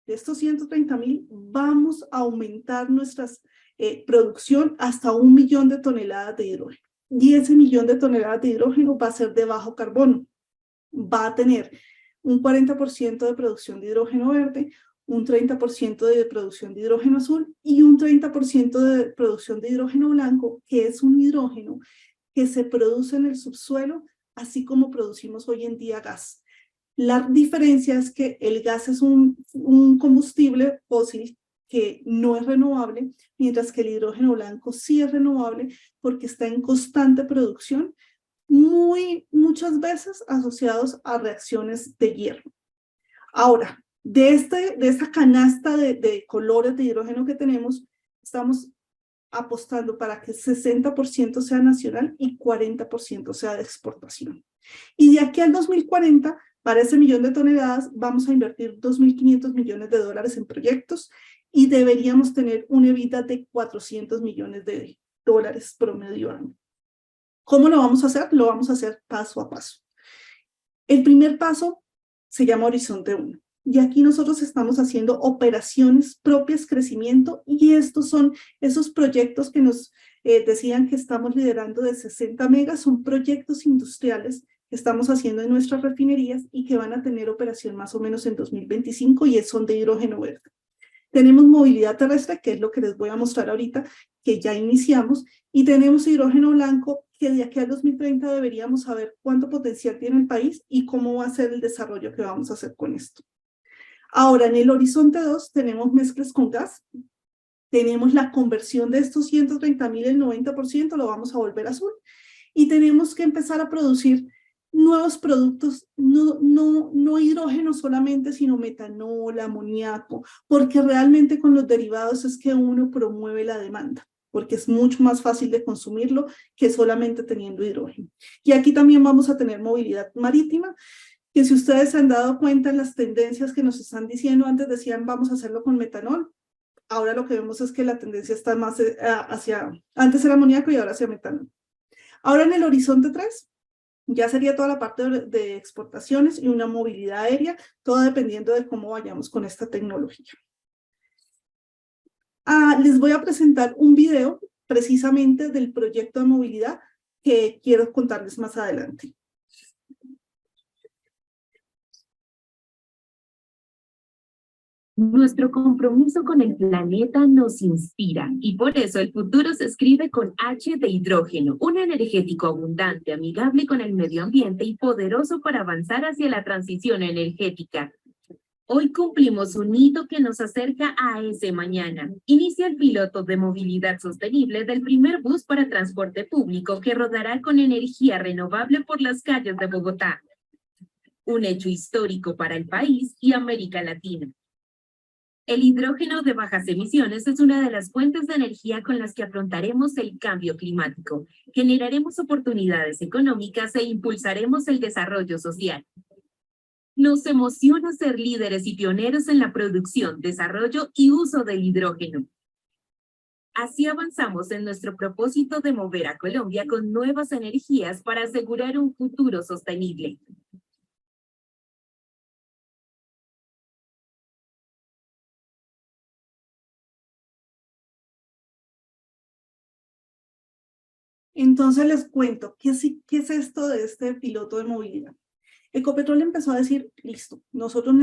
de estos 130.000, vamos a aumentar nuestra producción hasta 1 millón de toneladas de hidrógeno. Y ese 1 millón de toneladas de hidrógeno va a ser de bajo carbono. Va a tener un 40% de producción de hidrógeno verde, un 30% de producción de hidrógeno azul y un 30% de producción de hidrógeno blanco, que es un hidrógeno que se produce en el subsuelo, así como producimos hoy en día gas. La diferencia es que el gas es un combustible fósil que no es renovable, mientras que el hidrógeno blanco sí es renovable porque está en constante producción, muchas veces asociados a reacciones de hierro. Ahora, de esta canasta de colores de hidrógeno que tenemos, estamos apostando para que 60% sea nacional y 40% sea de exportación. Y de aquí al 2040, para ese 1.000.000 de toneladas, vamos a invertir 2.500 millones de dólares en proyectos y deberíamos tener un EBITDA de 400 millones de dólares promedio año. ¿Cómo lo vamos a hacer? Lo vamos a hacer paso a paso. El primer paso se llama Horizonte 1. Y aquí nosotros estamos haciendo operaciones propias, crecimiento, y estos son esos proyectos que nos decían que estamos liderando de 60 megas, son proyectos industriales que estamos haciendo en nuestras refinerías y que van a tener operación más o menos en 2025 y son de hidrógeno verde. Tenemos movilidad terrestre, que es lo que les voy a mostrar ahorita, que ya iniciamos, y tenemos hidrógeno blanco, que de aquí al 2030 deberíamos saber cuánto potencial tiene el país y cómo va a ser el desarrollo que vamos a hacer con esto. Ahora, en el Horizonte 2 tenemos mezclas con gas, tenemos la conversión de estos 130.000, el 90% lo vamos a volver azul, y tenemos que empezar a producir nuevos productos, no hidrógeno solamente, sino metanol, amoníaco, porque realmente con los derivados es que uno promueve la demanda, porque es mucho más fácil de consumirlo que solamente teniendo hidrógeno. Y aquí también vamos a tener movilidad marítima, que si ustedes se han dado cuenta en las tendencias que nos están diciendo, antes decían vamos a hacerlo con metanol, ahora lo que vemos es que la tendencia está más hacia, antes era amoníaco y ahora hacia metanol. Ahora en el Horizonte 3, ya sería toda la parte de exportaciones y una movilidad aérea, todo dependiendo de cómo vayamos con esta tecnología. Les voy a presentar un video precisamente del proyecto de movilidad que quiero contarles más adelante. Nuestro compromiso con el planeta nos inspira y por eso el futuro se escribe con H de hidrógeno, un energético abundante, amigable con el medio ambiente y poderoso para avanzar hacia la transición energética. Hoy cumplimos un hito que nos acerca a ese mañana. Inicia el piloto de movilidad sostenible del primer bus para transporte público que rodará con energía renovable por las calles de Bogotá. Un hecho histórico para el país y América Latina. El hidrógeno de bajas emisiones es una de las fuentes de energía con las que afrontaremos el cambio climático, generaremos oportunidades económicas e impulsaremos el desarrollo social. Nos emociona ser líderes y pioneros en la producción, desarrollo y uso del hidrógeno. Así avanzamos en nuestro propósito de mover a Colombia con nuevas energías para asegurar un futuro sostenible. Entonces les cuento, ¿qué es esto de este piloto de movilidad? Ecopetrol empezó a decir, listo, nosotros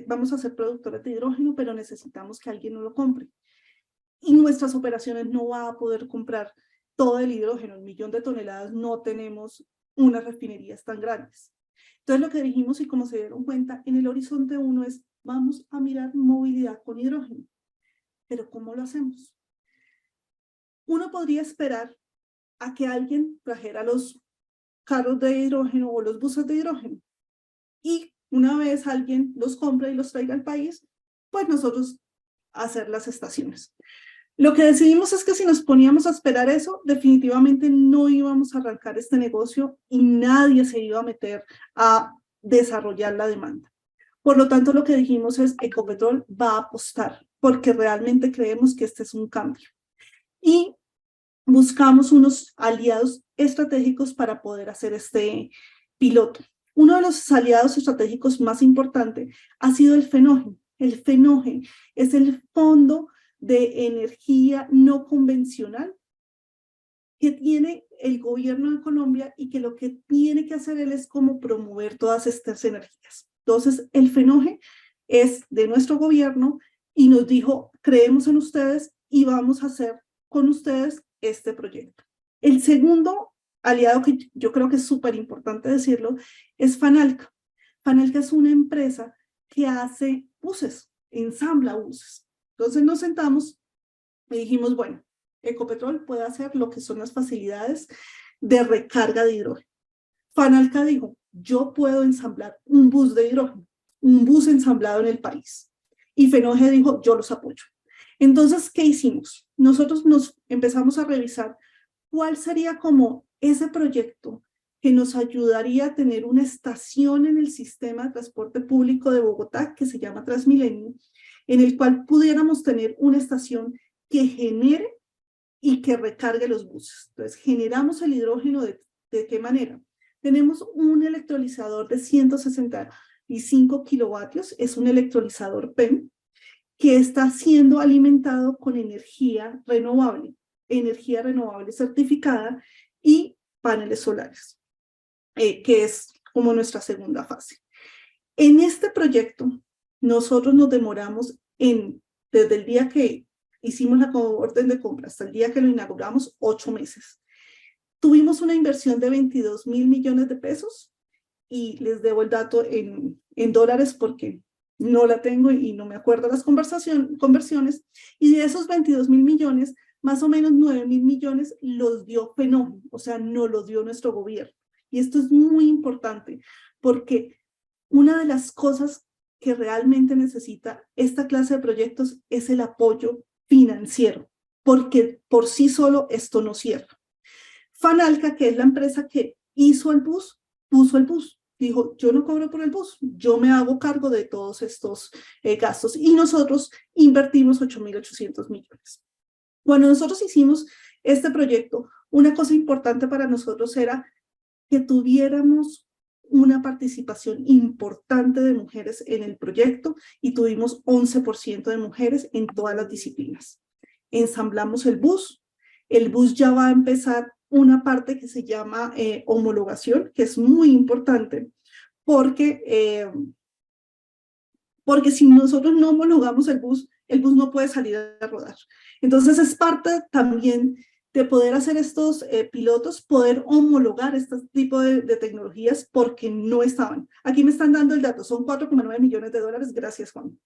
vamos a ser productores de hidrógeno, pero necesitamos que alguien nos lo compre. Y nuestras operaciones no van a poder comprar todo el hidrógeno, 1.000.000 de toneladas, no tenemos unas refinerías tan grandes. Entonces lo que dijimos, y como se dieron cuenta, en el Horizonte 1 es, vamos a mirar movilidad con hidrógeno. Pero ¿cómo lo hacemos? Uno podría esperar a que alguien trajera los carros de hidrógeno o los buses de hidrógeno. Y una vez alguien los compre y los traiga al país, pues nosotros hacer las estaciones. Lo que decidimos es que si nos poníamos a esperar eso, definitivamente no íbamos a arrancar este negocio y nadie se iba a meter a desarrollar la demanda. Por lo tanto, lo que dijimos es que Ecopetrol va a apostar porque realmente creemos que este es un cambio. Y buscamos unos aliados estratégicos para poder hacer este piloto. Uno de los aliados estratégicos más importantes ha sido el FENOGE. El FENOGE es el Fondo de Energía No Convencional que tiene el gobierno de Colombia y que lo que tiene que hacer él es como promover todas estas energías. Entonces, el FENOGE es de nuestro gobierno y nos dijo, creemos en ustedes y vamos a hacer con ustedes este proyecto. El segundo aliado que yo creo que es súper importante decirlo es Fanalca. Fanalca es una empresa que hace buses, ensambla buses. Entonces nos sentamos y dijimos, bueno, Ecopetrol puede hacer lo que son las facilidades de recarga de hidrógeno. Fanalca dijo, yo puedo ensamblar un bus de hidrógeno. un bus ensamblado en el país. Y Fenoge dijo, yo los apoyo. Entonces, ¿qué hicimos? Nosotros nos empezamos a revisar cuál sería como ese proyecto que nos ayudaría a tener una estación en el sistema de transporte público de Bogotá, que se llama Transmilenio, en el cual pudiéramos tener una estación que genere y que recargue los buses. Entonces, generamos el hidrógeno ¿de qué manera? Tenemos un electrolizador de 165 kilovatios, es un electrolizador PEM, que está siendo alimentado con energía renovable certificada y paneles solares, que es como nuestra segunda fase. En este proyecto, nosotros nos demoramos desde el día que hicimos la orden de compra hasta el día que lo inauguramos, 8 meses. Tuvimos una inversión de 22.000 millones de pesos y les debo el dato en dólares porque no la tengo y no me acuerdo las conversiones. Y de esos 22.000 millones, más o menos 9.000 millones los dio Fenoge, o sea, no los dio nuestro gobierno. Y esto es muy importante porque una de las cosas que realmente necesita esta clase de proyectos es el apoyo financiero, porque por sí solo esto no cierra. Fanalca, que es la empresa que hizo el bus, puso el bus. Dijo, yo no cobro por el bus, yo me hago cargo de todos estos gastos. Y nosotros invertimos 8.800 millones. Cuando nosotros hicimos este proyecto, una cosa importante para nosotros era que tuviéramos una participación importante de mujeres en el proyecto y tuvimos 11% de mujeres en todas las disciplinas. Ensamblamos el bus ya va a empezar una parte que se llama homologación, que es muy importante, porque si nosotros no homologamos el bus no puede salir a rodar. Entonces es parte también de poder hacer estos pilotos, poder homologar este tipo de tecnologías porque no estaban. Aquí me están dando el dato, son 4,9 millones de dólares, gracias Juan.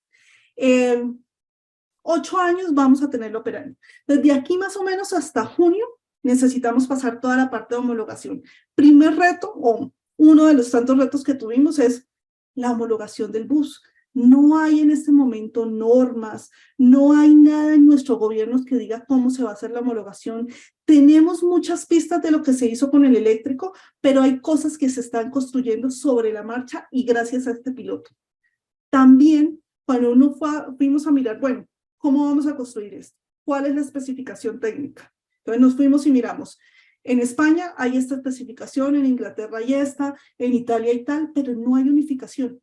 8 años vamos a tenerlo operando. Desde aquí más o menos hasta junio necesitamos pasar toda la parte de homologación. Primer reto, o uno de los tantos retos que tuvimos es la homologación del bus. No hay en este momento normas, no hay nada en nuestro gobierno que diga cómo se va a hacer la homologación. Tenemos muchas pistas de lo que se hizo con el eléctrico, pero hay cosas que se están construyendo sobre la marcha y gracias a este piloto. También, cuando fuimos a mirar, bueno, ¿cómo vamos a construir esto? ¿Cuál es la especificación técnica? Entonces nos fuimos y miramos. En España hay esta especificación, en Inglaterra hay esta, en Italia y tal, pero no hay unificación.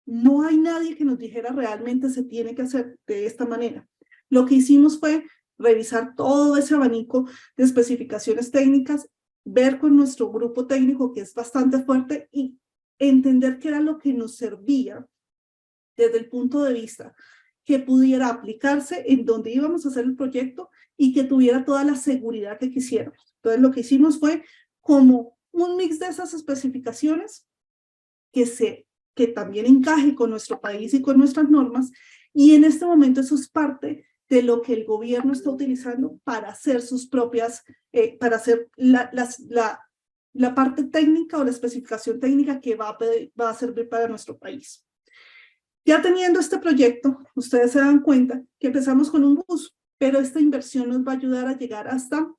No hay nadie que nos dijera realmente se tiene que hacer de esta manera. Lo que hicimos fue revisar todo ese abanico de especificaciones técnicas, ver con nuestro grupo técnico que es bastante fuerte y entender qué era lo que nos servía desde el punto de vista que pudiera aplicarse en donde íbamos a hacer el proyecto y que tuviera toda la seguridad que quisiéramos. Entonces lo que hicimos fue como un mix de esas especificaciones que también encaje con nuestro país y con nuestras normas, y en este momento eso es parte de lo que el gobierno está utilizando para hacer sus propias, para hacer la parte técnica o la especificación técnica que va a servir para nuestro país. Ya teniendo este proyecto, ustedes se dan cuenta que empezamos con un bus, pero esta inversión nos va a ayudar a llegar hasta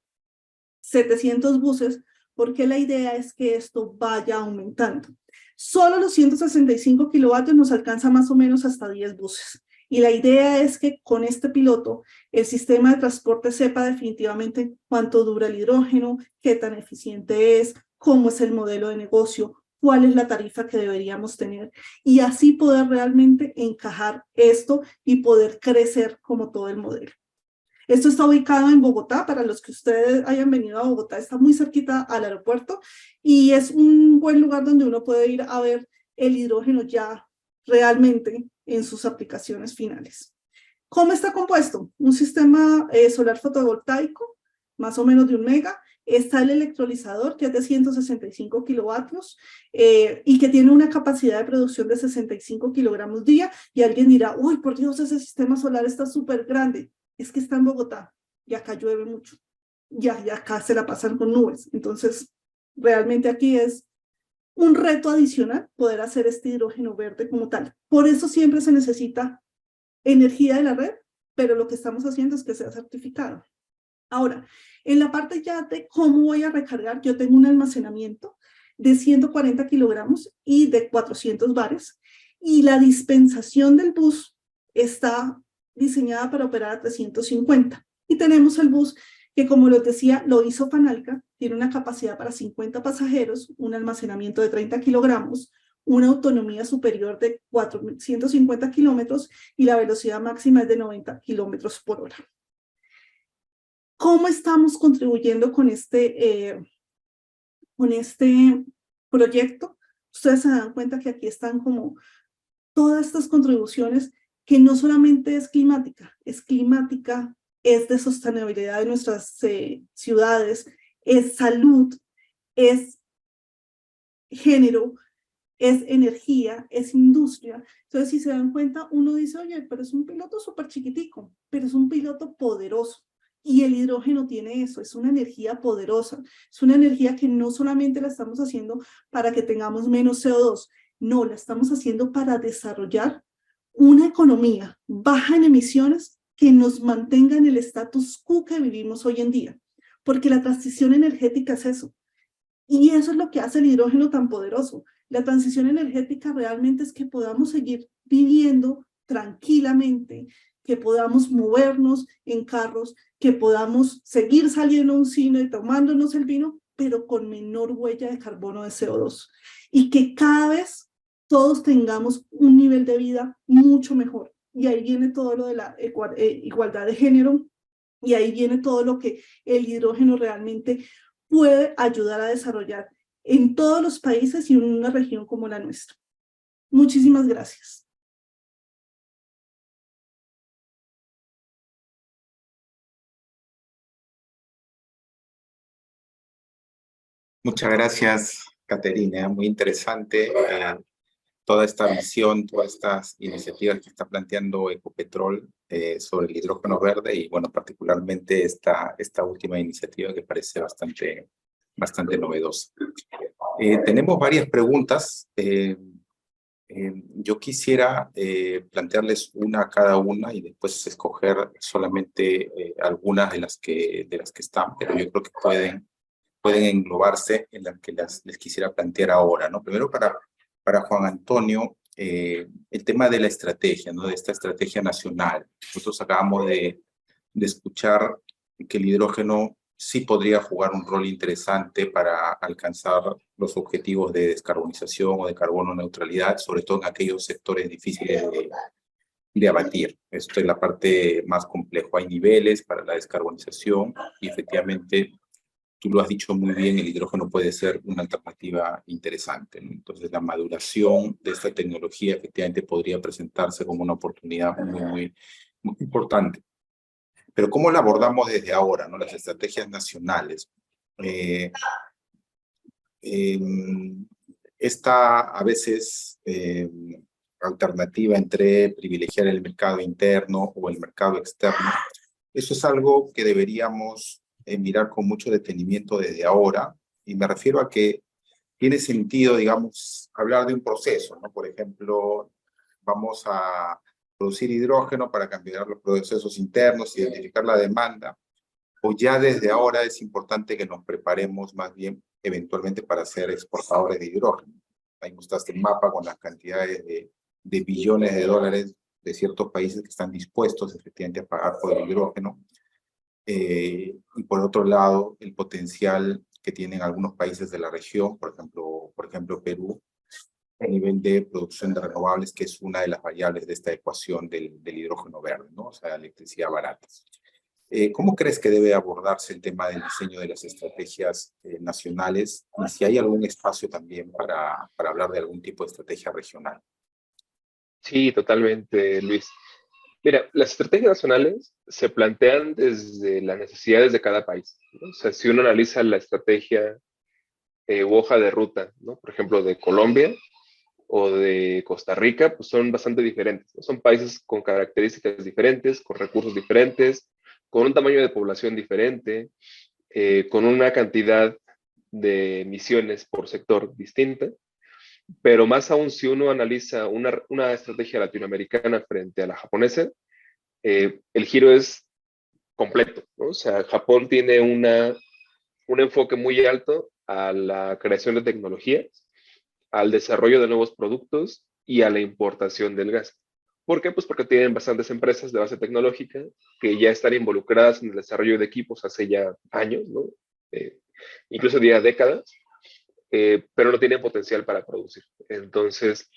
700 buses, porque la idea es que esto vaya aumentando. Solo los 165 kilovatios nos alcanza más o menos hasta 10 buses. Y la idea es que con este piloto, el sistema de transporte sepa definitivamente cuánto dura el hidrógeno, qué tan eficiente es, cómo es el modelo de negocio, cuál es la tarifa que deberíamos tener, y así poder realmente encajar esto y poder crecer como todo el modelo. Esto está ubicado en Bogotá, para los que ustedes hayan venido a Bogotá, está muy cerquita al aeropuerto y es un buen lugar donde uno puede ir a ver el hidrógeno ya realmente en sus aplicaciones finales. ¿Cómo está compuesto? Un sistema solar fotovoltaico, más o menos de 1 mega, está el electrolizador que es de 165 kilovatios y que tiene una capacidad de producción de 65 kilogramos día, y alguien dirá, uy, por Dios, ese sistema solar está súper grande. Es que está en Bogotá y acá llueve mucho, y acá se la pasan con nubes, entonces realmente aquí es un reto adicional poder hacer este hidrógeno verde como tal. Por eso siempre se necesita energía de la red, pero lo que estamos haciendo es que sea certificado. Ahora, en la parte ya de cómo voy a recargar, yo tengo un almacenamiento de 140 kilogramos y de 400 bares, y la dispensación del bus está diseñada para operar a 350. Y tenemos el bus que, como les decía, lo hizo Panalca, tiene una capacidad para 50 pasajeros, un almacenamiento de 30 kilogramos, una autonomía superior de 450 kilómetros y la velocidad máxima es de 90 kilómetros por hora. ¿Cómo estamos contribuyendo con este proyecto? Ustedes se dan cuenta que aquí están como todas estas contribuciones que no solamente es climática, es de sostenibilidad de nuestras ciudades, es salud, es género, es energía, es industria. Entonces, si se dan cuenta, uno dice, oye, pero es un piloto súper chiquitico, pero es un piloto poderoso. Y el hidrógeno tiene eso, es una energía poderosa, es una energía que no solamente la estamos haciendo para que tengamos menos CO2, no, la estamos haciendo para desarrollar una economía baja en emisiones que nos mantenga en el status quo que vivimos hoy en día, porque la transición energética es eso. Y eso es lo que hace el hidrógeno tan poderoso. La transición energética realmente es que podamos seguir viviendo tranquilamente, que podamos movernos en carros, que podamos seguir saliendo a un cine, tomándonos el vino, pero con menor huella de carbono de CO2. Y que cada vez todos tengamos un nivel de vida mucho mejor. Y ahí viene todo lo de la igualdad de género, y ahí viene todo lo que el hidrógeno realmente puede ayudar a desarrollar en todos los países y en una región como la nuestra. Muchísimas gracias. Muchas gracias, Caterina. Muy interesante toda esta visión, todas estas iniciativas que está planteando Ecopetrol sobre el hidrógeno verde y, bueno, particularmente esta última iniciativa que parece bastante novedosa. Tenemos varias preguntas. Yo quisiera plantearles una a cada una y después escoger solamente algunas de las que están, pero yo creo que pueden englobarse en las que les quisiera plantear ahora, ¿no? Primero para Juan Antonio, el tema de la estrategia, ¿no? De esta estrategia nacional. Nosotros acabamos de escuchar que el hidrógeno sí podría jugar un rol interesante para alcanzar los objetivos de descarbonización o de carbono neutralidad, sobre todo en aquellos sectores difíciles de abatir. Esto es la parte más compleja. Hay niveles para la descarbonización y efectivamente, tú lo has dicho muy bien, el hidrógeno puede ser una alternativa interesante, ¿no? Entonces, la maduración de esta tecnología efectivamente podría presentarse como una oportunidad muy importante. Pero ¿cómo la abordamos desde ahora, ¿no? Las estrategias nacionales. Esta, a veces, alternativa entre privilegiar el mercado interno o el mercado externo, eso es algo que deberíamos mirar con mucho detenimiento desde ahora, y me refiero a que tiene sentido, digamos, hablar de un proceso, ¿no? Por ejemplo, vamos a producir hidrógeno para cambiar los procesos internos, identificar la demanda, o ya desde ahora es importante que nos preparemos más bien eventualmente para ser exportadores de hidrógeno. Ahí mostraste un mapa con las cantidades de billones de dólares de ciertos países que están dispuestos efectivamente a pagar por el hidrógeno. Y por otro lado, el potencial que tienen algunos países de la región, por ejemplo Perú, a nivel de producción de renovables, que es una de las variables de esta ecuación del hidrógeno verde, ¿no? O sea, electricidad barata. ¿Cómo crees que debe abordarse el tema del diseño de las estrategias nacionales? Y si hay algún espacio también para hablar de algún tipo de estrategia regional. Sí, totalmente, Luis. Mira, las estrategias nacionales se plantean desde las necesidades de cada país, ¿no? O sea, si uno analiza la estrategia u hoja de ruta, ¿no? Por ejemplo, de Colombia o de Costa Rica, pues son bastante diferentes, ¿no? Son países con características diferentes, con recursos diferentes, con un tamaño de población diferente, con una cantidad de emisiones por sector distinta, pero más aún si uno analiza una estrategia latinoamericana frente a la japonesa, el giro es completo, ¿no? O sea, Japón tiene un enfoque muy alto a la creación de tecnologías, al desarrollo de nuevos productos y a la importación del gas. ¿Por qué? Pues porque tienen bastantes empresas de base tecnológica que ya están involucradas en el desarrollo de equipos hace ya años, ¿no? Incluso ya décadas, pero no tienen potencial para producir. Entonces,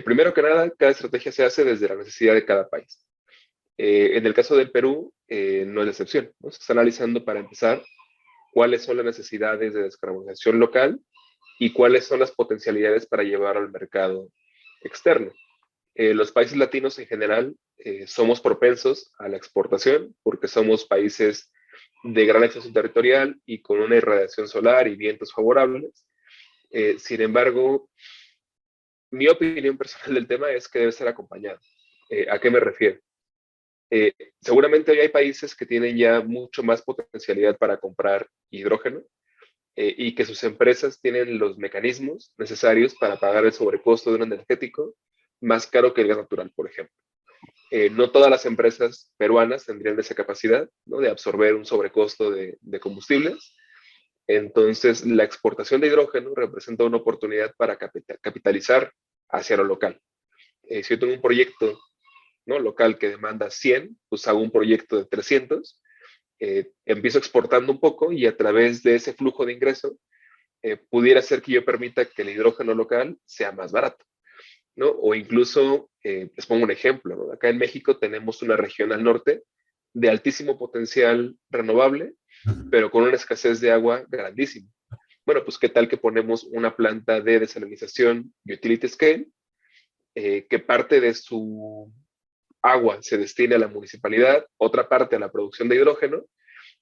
primero que nada, cada estrategia se hace desde la necesidad de cada país. En el caso del Perú, no es la excepción, ¿no? Se está analizando para empezar cuáles son las necesidades de descarbonización local y cuáles son las potencialidades para llevar al mercado externo. Los países latinos en general somos propensos a la exportación porque somos países de gran extensión territorial y con una irradiación solar y vientos favorables. Sin embargo, mi opinión personal del tema es que debe ser acompañado. ¿A qué me refiero? Seguramente hoy hay países que tienen ya mucho más potencialidad para comprar hidrógeno y que sus empresas tienen los mecanismos necesarios para pagar el sobrecosto de un energético más caro que el gas natural, por ejemplo. No todas las empresas peruanas tendrían esa capacidad, ¿no?, de absorber un sobrecosto de combustibles. Entonces, la exportación de hidrógeno representa una oportunidad para capitalizar hacia lo local. Si yo tengo un proyecto, ¿no?, local que demanda 100, pues hago un proyecto de 300, empiezo exportando un poco y a través de ese flujo de ingreso pudiera ser que yo permita que el hidrógeno local sea más barato, ¿no? O incluso, les pongo un ejemplo, ¿no? Acá en México tenemos una región al norte de altísimo potencial renovable, pero con una escasez de agua grandísima. Bueno, pues qué tal que ponemos una planta de desalinización utility scale, que parte de su agua se destine a la municipalidad, otra parte a la producción de hidrógeno,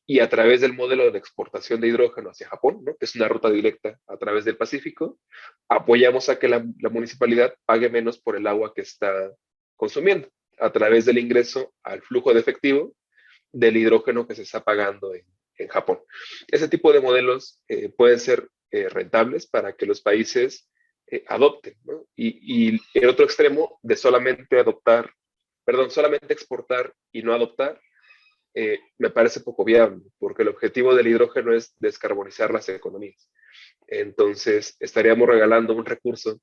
y a través del modelo de exportación de hidrógeno hacia Japón, ¿no?, que es una ruta directa a través del Pacífico, apoyamos a que la municipalidad pague menos por el agua que está consumiendo, a través del ingreso al flujo de efectivo del hidrógeno que se está pagando en Japón. Ese tipo de modelos pueden ser rentables para que los países adopten, ¿no? Y el otro extremo de solamente exportar y no adoptar, me parece poco viable, porque el objetivo del hidrógeno es descarbonizar las economías. Entonces, estaríamos regalando un recurso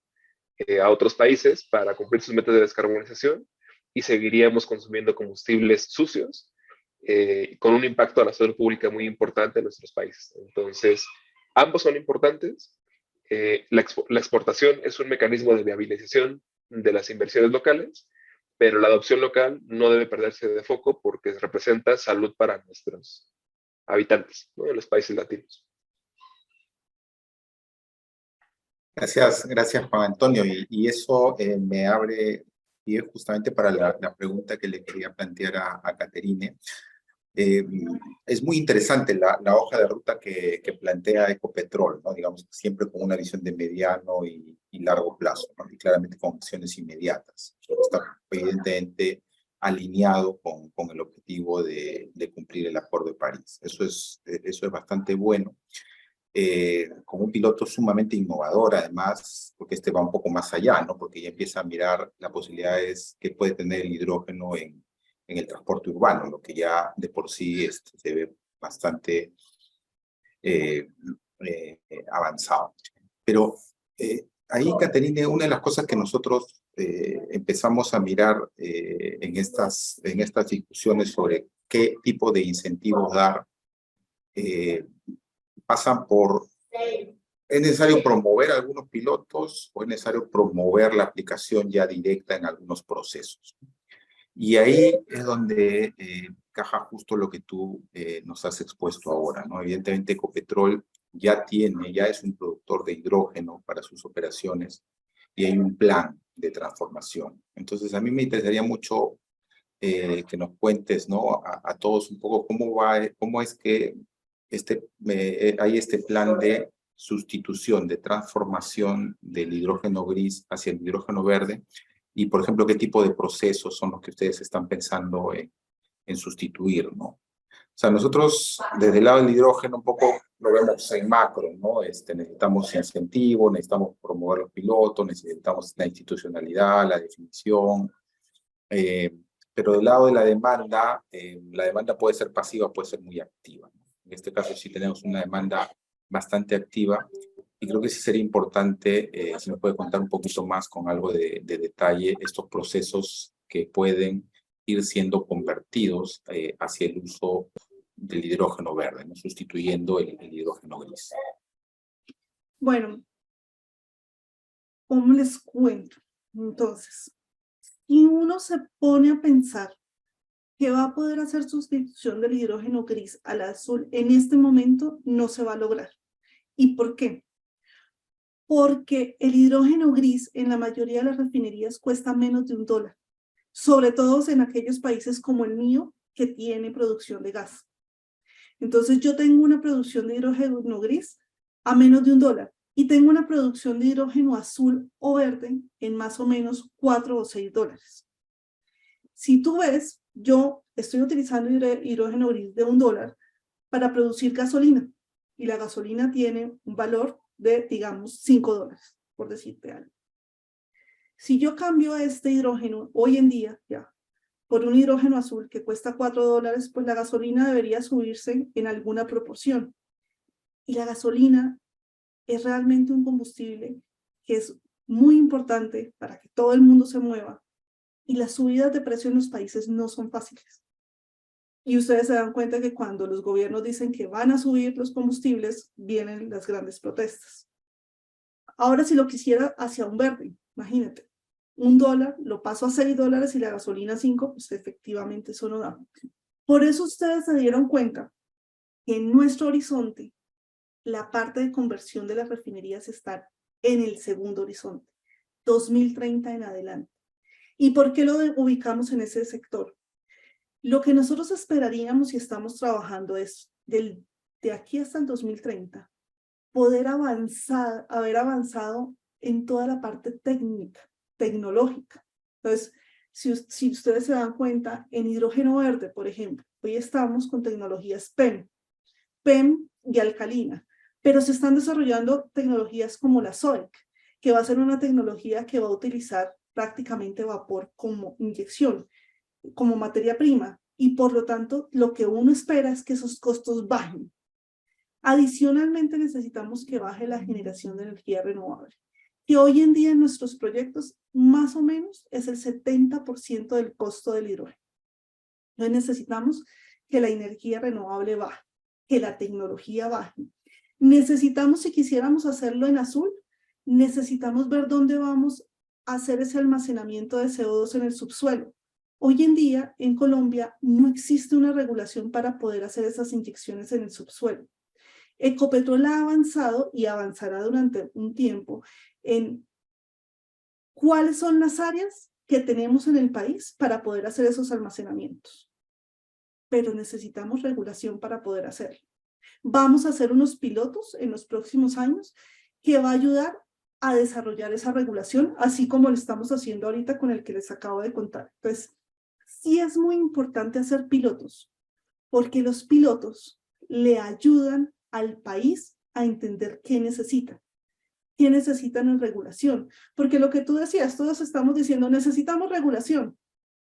a otros países para cumplir sus metas de descarbonización y seguiríamos consumiendo combustibles sucios con un impacto a la salud pública muy importante en nuestros países. Entonces, ambos son importantes. La exportación es un mecanismo de viabilización de las inversiones locales, pero la adopción local no debe perderse de foco porque representa salud para nuestros habitantes, ¿no?, en los países latinos. Gracias Juan Antonio. Y eso me abre pie justamente para la pregunta que le quería plantear a Caterine. Es muy interesante la hoja de ruta que plantea Ecopetrol, ¿no? Digamos, siempre con una visión de mediano y largo plazo, ¿no? Y claramente con acciones inmediatas. Está evidentemente alineado con el objetivo de cumplir el Acuerdo de París. Eso es bastante bueno. Con un piloto sumamente innovador, además, porque este va un poco más allá, ¿no? Porque ya empieza a mirar las posibilidades que puede tener el hidrógeno en el transporte urbano, lo que ya de por sí se ve bastante avanzado. Pero ahí, Caterine, una de las cosas que nosotros empezamos a mirar en estas discusiones sobre qué tipo de incentivos dar, pasan por, ¿es necesario promover algunos pilotos o es necesario promover la aplicación ya directa en algunos procesos? Y ahí es donde encaja justo lo que tú nos has expuesto ahora, ¿no? Evidentemente Ecopetrol ya es un productor de hidrógeno para sus operaciones y hay un plan de transformación. Entonces a mí me interesaría mucho que nos cuentes, ¿no?, a todos un poco cómo es que hay este plan de sustitución, de transformación del hidrógeno gris hacia el hidrógeno verde. Y, por ejemplo, ¿qué tipo de procesos son los que ustedes están pensando en sustituir, ¿no? O sea, nosotros, desde el lado del hidrógeno, un poco lo vemos en macro, ¿no? Necesitamos incentivo, necesitamos promover los pilotos, necesitamos la institucionalidad, la definición, pero del lado de la demanda puede ser pasiva, puede ser muy activa. En este caso sí tenemos una demanda bastante activa y creo que sí sería importante, si nos puede contar un poquito más con algo de detalle, estos procesos que pueden ir siendo convertidos hacia el uso del hidrógeno verde, ¿no? Sustituyendo el hidrógeno gris. Bueno, ¿cómo les cuento? Entonces, si uno se pone a pensar que va a poder hacer sustitución del hidrógeno gris al azul en este momento, no se va a lograr. ¿Y por qué? Porque el hidrógeno gris en la mayoría de las refinerías cuesta menos de $1, sobre todo en aquellos países como el mío que tiene producción de gas. Entonces yo tengo una producción de hidrógeno gris a menos de $1 y tengo una producción de hidrógeno azul o verde en más o menos $4 o $6. Si tú ves, yo estoy utilizando hidrógeno gris de $1 para producir gasolina y la gasolina tiene un valor de, digamos, $5, por decirte algo. Si yo cambio este hidrógeno hoy en día ya por un hidrógeno azul que cuesta $4, pues la gasolina debería subirse en alguna proporción. Y la gasolina es realmente un combustible que es muy importante para que todo el mundo se mueva. Y las subidas de precio en los países no son fáciles. Y ustedes se dan cuenta que cuando los gobiernos dicen que van a subir los combustibles, vienen las grandes protestas. Ahora, si lo quisiera hacia un verde, imagínate. $1, lo paso a $6 y la gasolina 5, pues efectivamente eso no da. Por eso ustedes se dieron cuenta que en nuestro horizonte la parte de conversión de las refinerías está en el segundo horizonte, 2030 en adelante. ¿Y por qué lo ubicamos en ese sector? Lo que nosotros esperaríamos y estamos trabajando es de aquí hasta el 2030, poder haber avanzado en toda la parte técnica, tecnológica. Entonces, si ustedes se dan cuenta, en hidrógeno verde, por ejemplo, hoy estamos con tecnologías PEM y alcalina, pero se están desarrollando tecnologías como la SOEC, que va a ser una tecnología que va a utilizar prácticamente vapor como inyección, como materia prima, y por lo tanto, lo que uno espera es que esos costos bajen. Adicionalmente, necesitamos que baje la generación de energía renovable, que hoy en día en nuestros proyectos más o menos es el 70% del costo del hidrógeno. Entonces necesitamos que la energía renovable baje, que la tecnología baje. Necesitamos, si quisiéramos hacerlo en azul, necesitamos ver dónde vamos a hacer ese almacenamiento de CO2 en el subsuelo. Hoy en día, en Colombia, no existe una regulación para poder hacer esas inyecciones en el subsuelo. Ecopetrol ha avanzado y avanzará durante un tiempo en cuáles son las áreas que tenemos en el país para poder hacer esos almacenamientos. Pero necesitamos regulación para poder hacerlo. Vamos a hacer unos pilotos en los próximos años que va a ayudar a desarrollar esa regulación, así como lo estamos haciendo ahorita con el que les acabo de contar. Entonces, sí es muy importante hacer pilotos, porque los pilotos le ayudan al país a entender qué necesitan en regulación. Porque lo que tú decías, todos estamos diciendo, necesitamos regulación,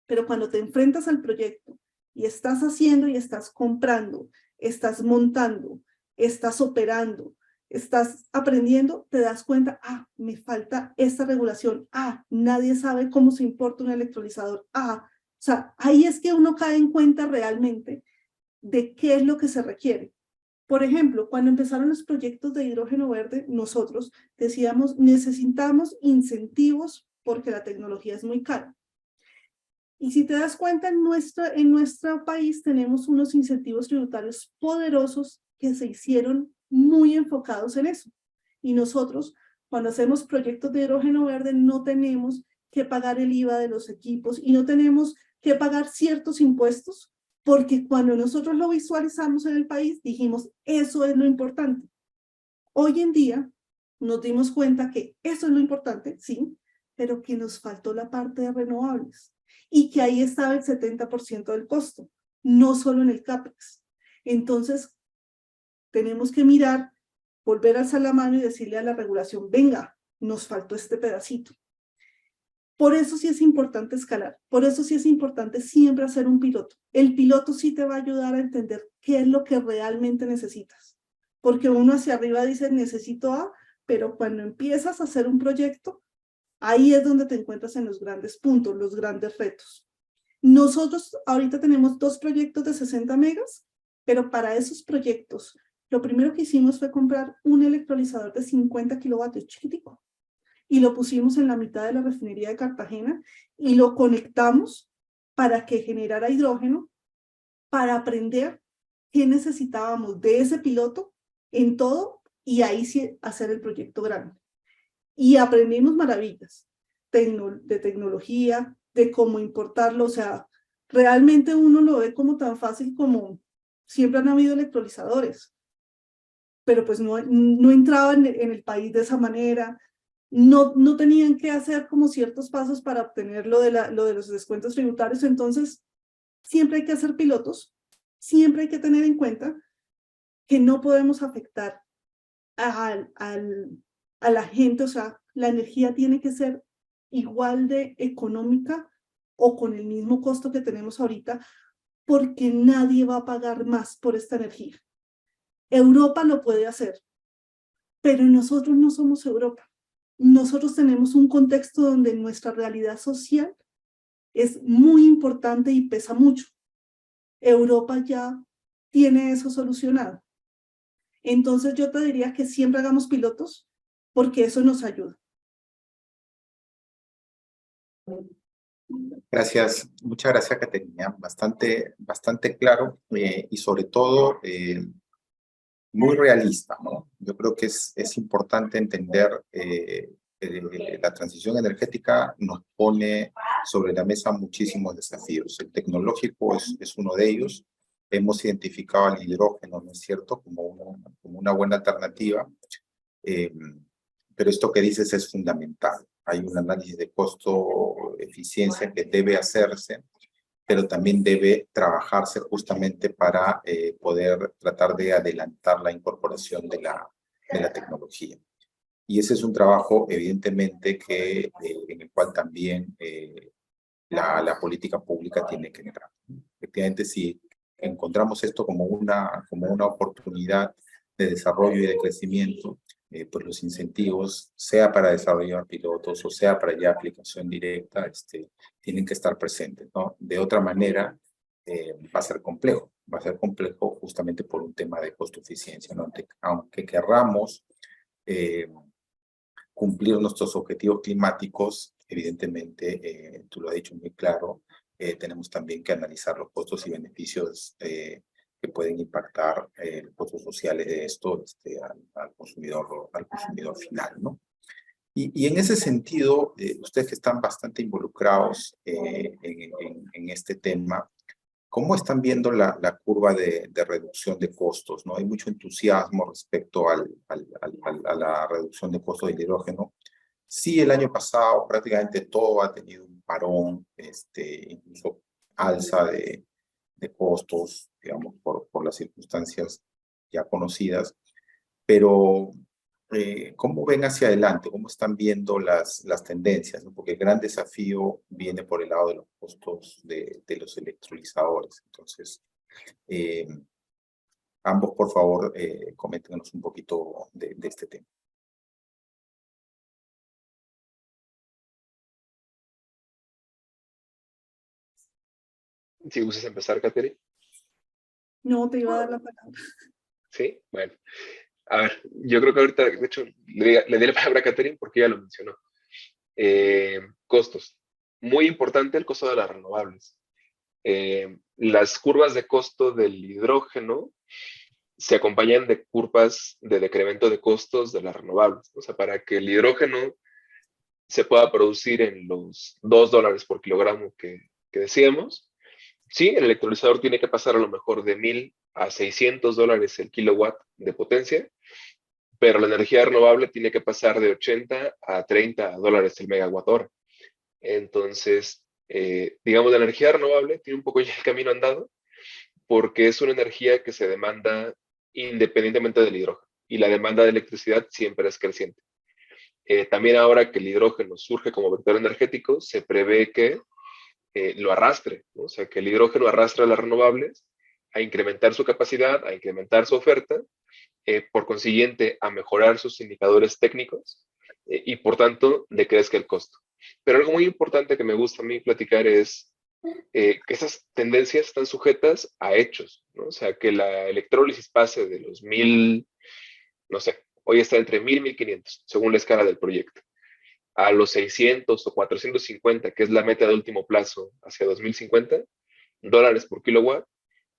pero cuando te enfrentas al proyecto y estás haciendo y estás comprando, estás montando, estás operando, estás aprendiendo, te das cuenta, me falta esta regulación, nadie sabe cómo se importa un electrolizador, o sea, ahí es que uno cae en cuenta realmente de qué es lo que se requiere. Por ejemplo, cuando empezaron los proyectos de hidrógeno verde, nosotros decíamos, necesitamos incentivos porque la tecnología es muy cara. Y si te das cuenta, en nuestro país tenemos unos incentivos tributarios poderosos que se hicieron muy enfocados en eso. Y nosotros, cuando hacemos proyectos de hidrógeno verde, no tenemos que pagar el IVA de los equipos y no tenemos que pagar ciertos impuestos, porque cuando nosotros lo visualizamos en el país, dijimos, eso es lo importante. Hoy en día nos dimos cuenta que eso es lo importante, sí, pero que nos faltó la parte de renovables y que ahí estaba el 70% del costo, no solo en el CAPEX. Entonces, tenemos que mirar, volver a alzar la mano y decirle a la regulación, venga, nos faltó este pedacito. Por eso sí es importante escalar, por eso sí es importante siempre hacer un piloto. El piloto sí te va a ayudar a entender qué es lo que realmente necesitas. Porque uno hacia arriba dice, necesito A, pero cuando empiezas a hacer un proyecto, ahí es donde te encuentras en los grandes puntos, los grandes retos. Nosotros ahorita tenemos 2 proyectos de 60 megas, pero para esos proyectos, lo primero que hicimos fue comprar un electrolizador de 50 kilovatios chiquitico y lo pusimos en la mitad de la refinería de Cartagena y lo conectamos para que generara hidrógeno, para aprender qué necesitábamos de ese piloto en todo y ahí sí hacer el proyecto grande. Y aprendimos maravillas de tecnología, de cómo importarlo, o sea, realmente uno lo ve como tan fácil como siempre han habido electrolizadores, pero pues no entraban en el país de esa manera, no tenían que hacer como ciertos pasos para obtener lo de los descuentos tributarios, entonces siempre hay que hacer pilotos, siempre hay que tener en cuenta que no podemos afectar a la gente, o sea, la energía tiene que ser igual de económica o con el mismo costo que tenemos ahorita, porque nadie va a pagar más por esta energía. Europa lo puede hacer, pero nosotros no somos Europa. Nosotros tenemos un contexto donde nuestra realidad social es muy importante y pesa mucho. Europa ya tiene eso solucionado. Entonces yo te diría que siempre hagamos pilotos porque eso nos ayuda. Gracias, muchas gracias, Caterina. Bastante claro y sobre todo muy realista, ¿no? Yo creo que es importante entender la transición energética nos pone sobre la mesa muchísimos desafíos. El tecnológico es uno de ellos. Hemos identificado al hidrógeno, ¿no es cierto?, como una buena alternativa. Pero esto que dices es fundamental. Hay un análisis de costo-eficiencia que debe hacerse, pero también debe trabajarse justamente para poder tratar de adelantar la incorporación de la tecnología. Y ese es un trabajo, evidentemente, en el cual también la política pública tiene que entrar. Efectivamente, si encontramos esto como una oportunidad de desarrollo y de crecimiento, pues los incentivos, sea para desarrollar pilotos o sea para ya aplicación directa, tienen que estar presentes, ¿no? De otra manera, va a ser complejo justamente por un tema de costo-eficiencia, ¿no? Aunque querramos cumplir nuestros objetivos climáticos, evidentemente, tú lo has dicho muy claro, tenemos también que analizar los costos y beneficios que pueden impactar los costos sociales de esto al consumidor final, ¿no? Y en ese sentido, ustedes que están bastante involucrados en este tema, ¿cómo están viendo la curva de reducción de costos, ¿no? Hay mucho entusiasmo respecto a la reducción de costos del hidrógeno. Sí, el año pasado prácticamente todo ha tenido un parón, incluso alza de costos, digamos, por las circunstancias ya conocidas. Pero, ¿cómo ven hacia adelante? ¿Cómo están viendo las tendencias, ¿no? Porque el gran desafío viene por el lado de los costos de los electrolizadores. Entonces, ambos, por favor, coméntenos un poquito de este tema. Si gustas empezar, Catherine. No, te iba a dar la palabra. Sí, bueno. A ver, yo creo que ahorita, de hecho, le di la palabra a Catherine porque ella lo mencionó. Costos. Muy importante el costo de las renovables. Las curvas de costo del hidrógeno se acompañan de curvas de decremento de costos de las renovables. O sea, para que el hidrógeno se pueda producir en los $2 por kilogramo que decíamos, sí, el electrolizador tiene que pasar a lo mejor de $1,000 a $600 el kilowatt de potencia, pero la energía renovable tiene que pasar de 80 a $30 el megawatt hora. Entonces, digamos, la energía renovable tiene un poco ya el camino andado, porque es una energía que se demanda independientemente del hidrógeno. Y la demanda de electricidad siempre es creciente. También ahora que el hidrógeno surge como vector energético, se prevé que lo arrastre, ¿no? O sea, que el hidrógeno arrastre a las renovables a incrementar su capacidad, a incrementar su oferta, por consiguiente, a mejorar sus indicadores técnicos y, por tanto, decrezca el costo. Pero algo muy importante que me gusta a mí platicar es que esas tendencias están sujetas a hechos, ¿no? O sea, que la electrólisis pase de los 1000, no sé, hoy está entre 1000 y 1500, según la escala del proyecto, a los 600 o 450, que es la meta de último plazo hacia 2050, dólares por kilowatt.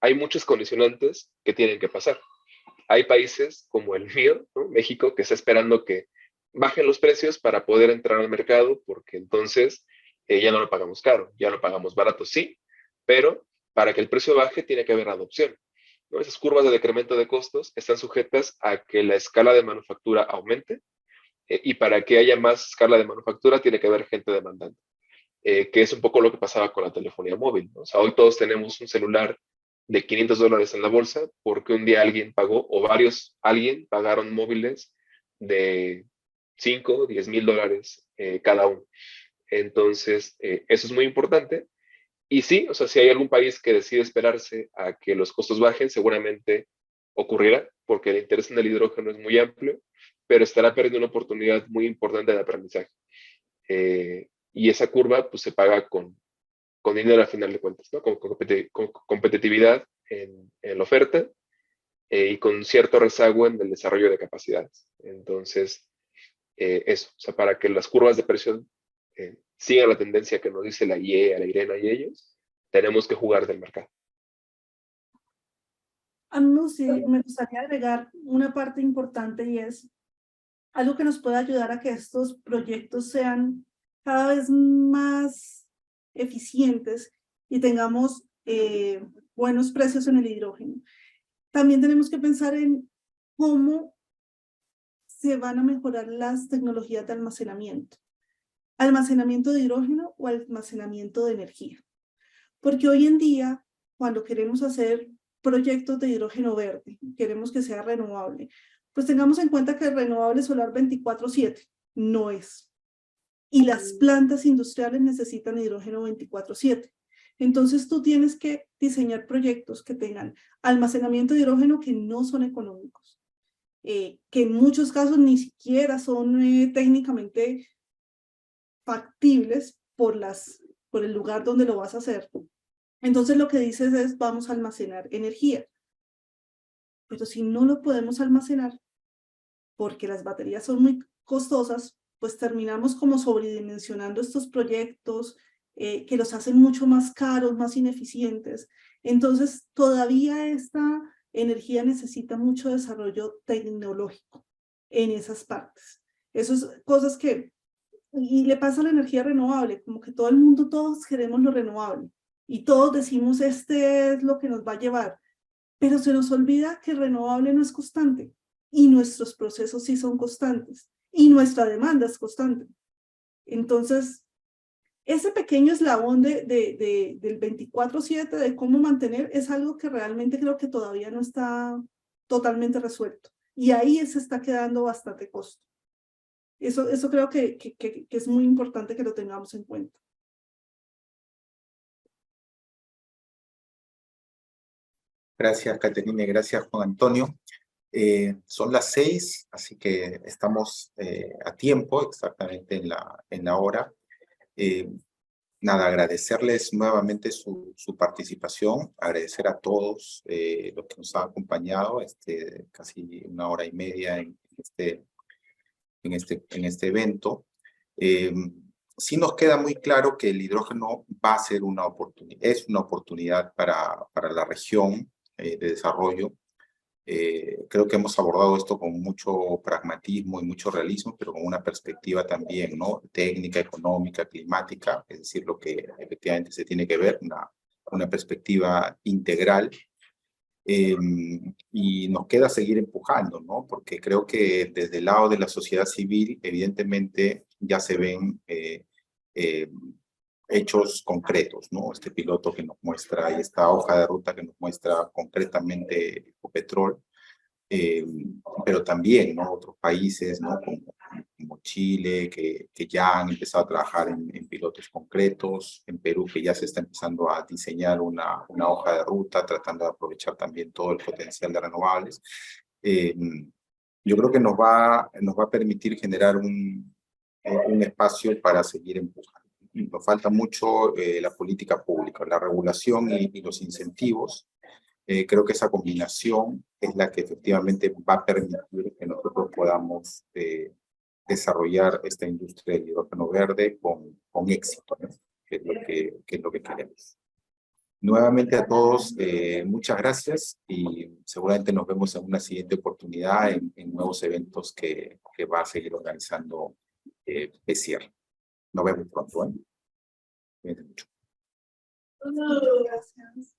Hay muchos condicionantes que tienen que pasar. Hay países como el mío, ¿no? México, que está esperando que bajen los precios para poder entrar al mercado, porque entonces ya no lo pagamos caro, ya lo pagamos barato, sí, pero para que el precio baje tiene que haber adopción, ¿no? Esas curvas de decremento de costos están sujetas a que la escala de manufactura aumente, y para que haya más escala de manufactura tiene que haber gente demandante, que es un poco lo que pasaba con la telefonía móvil, ¿no? O sea, hoy todos tenemos un celular de 500 dólares en la bolsa porque un día alguien pagó, o alguien pagaron móviles de 5, 10 mil dólares cada uno. Entonces, eso es muy importante. Y sí, o sea, si hay algún país que decide esperarse a que los costos bajen, seguramente ocurrirá, porque el interés en el hidrógeno es muy amplio, pero estará perdiendo una oportunidad muy importante de aprendizaje. Y esa curva pues se paga con dinero a final de cuentas, ¿no? Con competitividad en la oferta, y con cierto rezago en el desarrollo de capacidades. Entonces, eso, o sea, para que las curvas de presión sigan la tendencia que nos dice la IEA, la IRENA y ellos, tenemos que jugar del mercado. A mí me gustaría agregar una parte importante, y es algo que nos pueda ayudar a que estos proyectos sean cada vez más eficientes y tengamos buenos precios en el hidrógeno. También tenemos que pensar en cómo se van a mejorar las tecnologías de almacenamiento. Almacenamiento de hidrógeno o almacenamiento de energía. Porque hoy en día, cuando queremos hacer proyectos de hidrógeno verde, queremos que sea renovable, pues tengamos en cuenta que el renovable solar 24/7 no es. Y las plantas industriales necesitan hidrógeno 24/7. Entonces tú tienes que diseñar proyectos que tengan almacenamiento de hidrógeno que no son económicos, que en muchos casos ni siquiera son técnicamente factibles por el lugar donde lo vas a hacer. Entonces lo que dices es, vamos a almacenar energía. Pero si no lo podemos almacenar, porque las baterías son muy costosas, pues terminamos como sobredimensionando estos proyectos, que los hacen mucho más caros, más ineficientes. Entonces, todavía esta energía necesita mucho desarrollo tecnológico en esas partes. Esas cosas que, y le pasa a la energía renovable, como que todo el mundo, todos queremos lo renovable, y todos decimos, este es lo que nos va a llevar, pero se nos olvida que el renovable no es constante, y nuestros procesos sí son constantes, y nuestra demanda es constante. Entonces, ese pequeño eslabón del 24/7 de cómo mantener es algo que realmente creo que todavía no está totalmente resuelto. Y ahí se está quedando bastante costo. Eso creo que es muy importante que lo tengamos en cuenta. Gracias, Caterina, gracias, Juan Antonio. Son las 6, así que estamos a tiempo, exactamente en la hora. Nada, agradecerles nuevamente su participación, agradecer a todos los que nos han acompañado, casi 1 hora y media en este evento. Sí nos queda muy claro que el hidrógeno va a ser es una oportunidad para la región de desarrollo. Creo que hemos abordado esto con mucho pragmatismo y mucho realismo, pero con una perspectiva también, ¿no? Técnica, económica, climática, es decir, lo que efectivamente se tiene que ver, una perspectiva integral. Y nos queda seguir empujando, ¿no? Porque creo que desde el lado de la sociedad civil, evidentemente, ya se ven hechos concretos, ¿no? Este piloto que nos muestra y esta hoja de ruta que nos muestra concretamente Ecopetrol, pero también, ¿no? Otros países, ¿no? Como Chile, que ya han empezado a trabajar en pilotos concretos, en Perú, que ya se está empezando a diseñar una hoja de ruta, tratando de aprovechar también todo el potencial de renovables. Yo creo que nos va a permitir generar un espacio para seguir empujando. Nos falta mucho la política pública, la regulación y los incentivos. Creo que esa combinación es la que efectivamente va a permitir que nosotros podamos desarrollar esta industria del hidrógeno verde con éxito, ¿no? Que es lo que queremos. Nuevamente a todos, muchas gracias y seguramente nos vemos en una siguiente oportunidad en nuevos eventos que va a seguir organizando PECIER. Nos vemos pronto, ¿eh? Cuídense mucho. Gracias.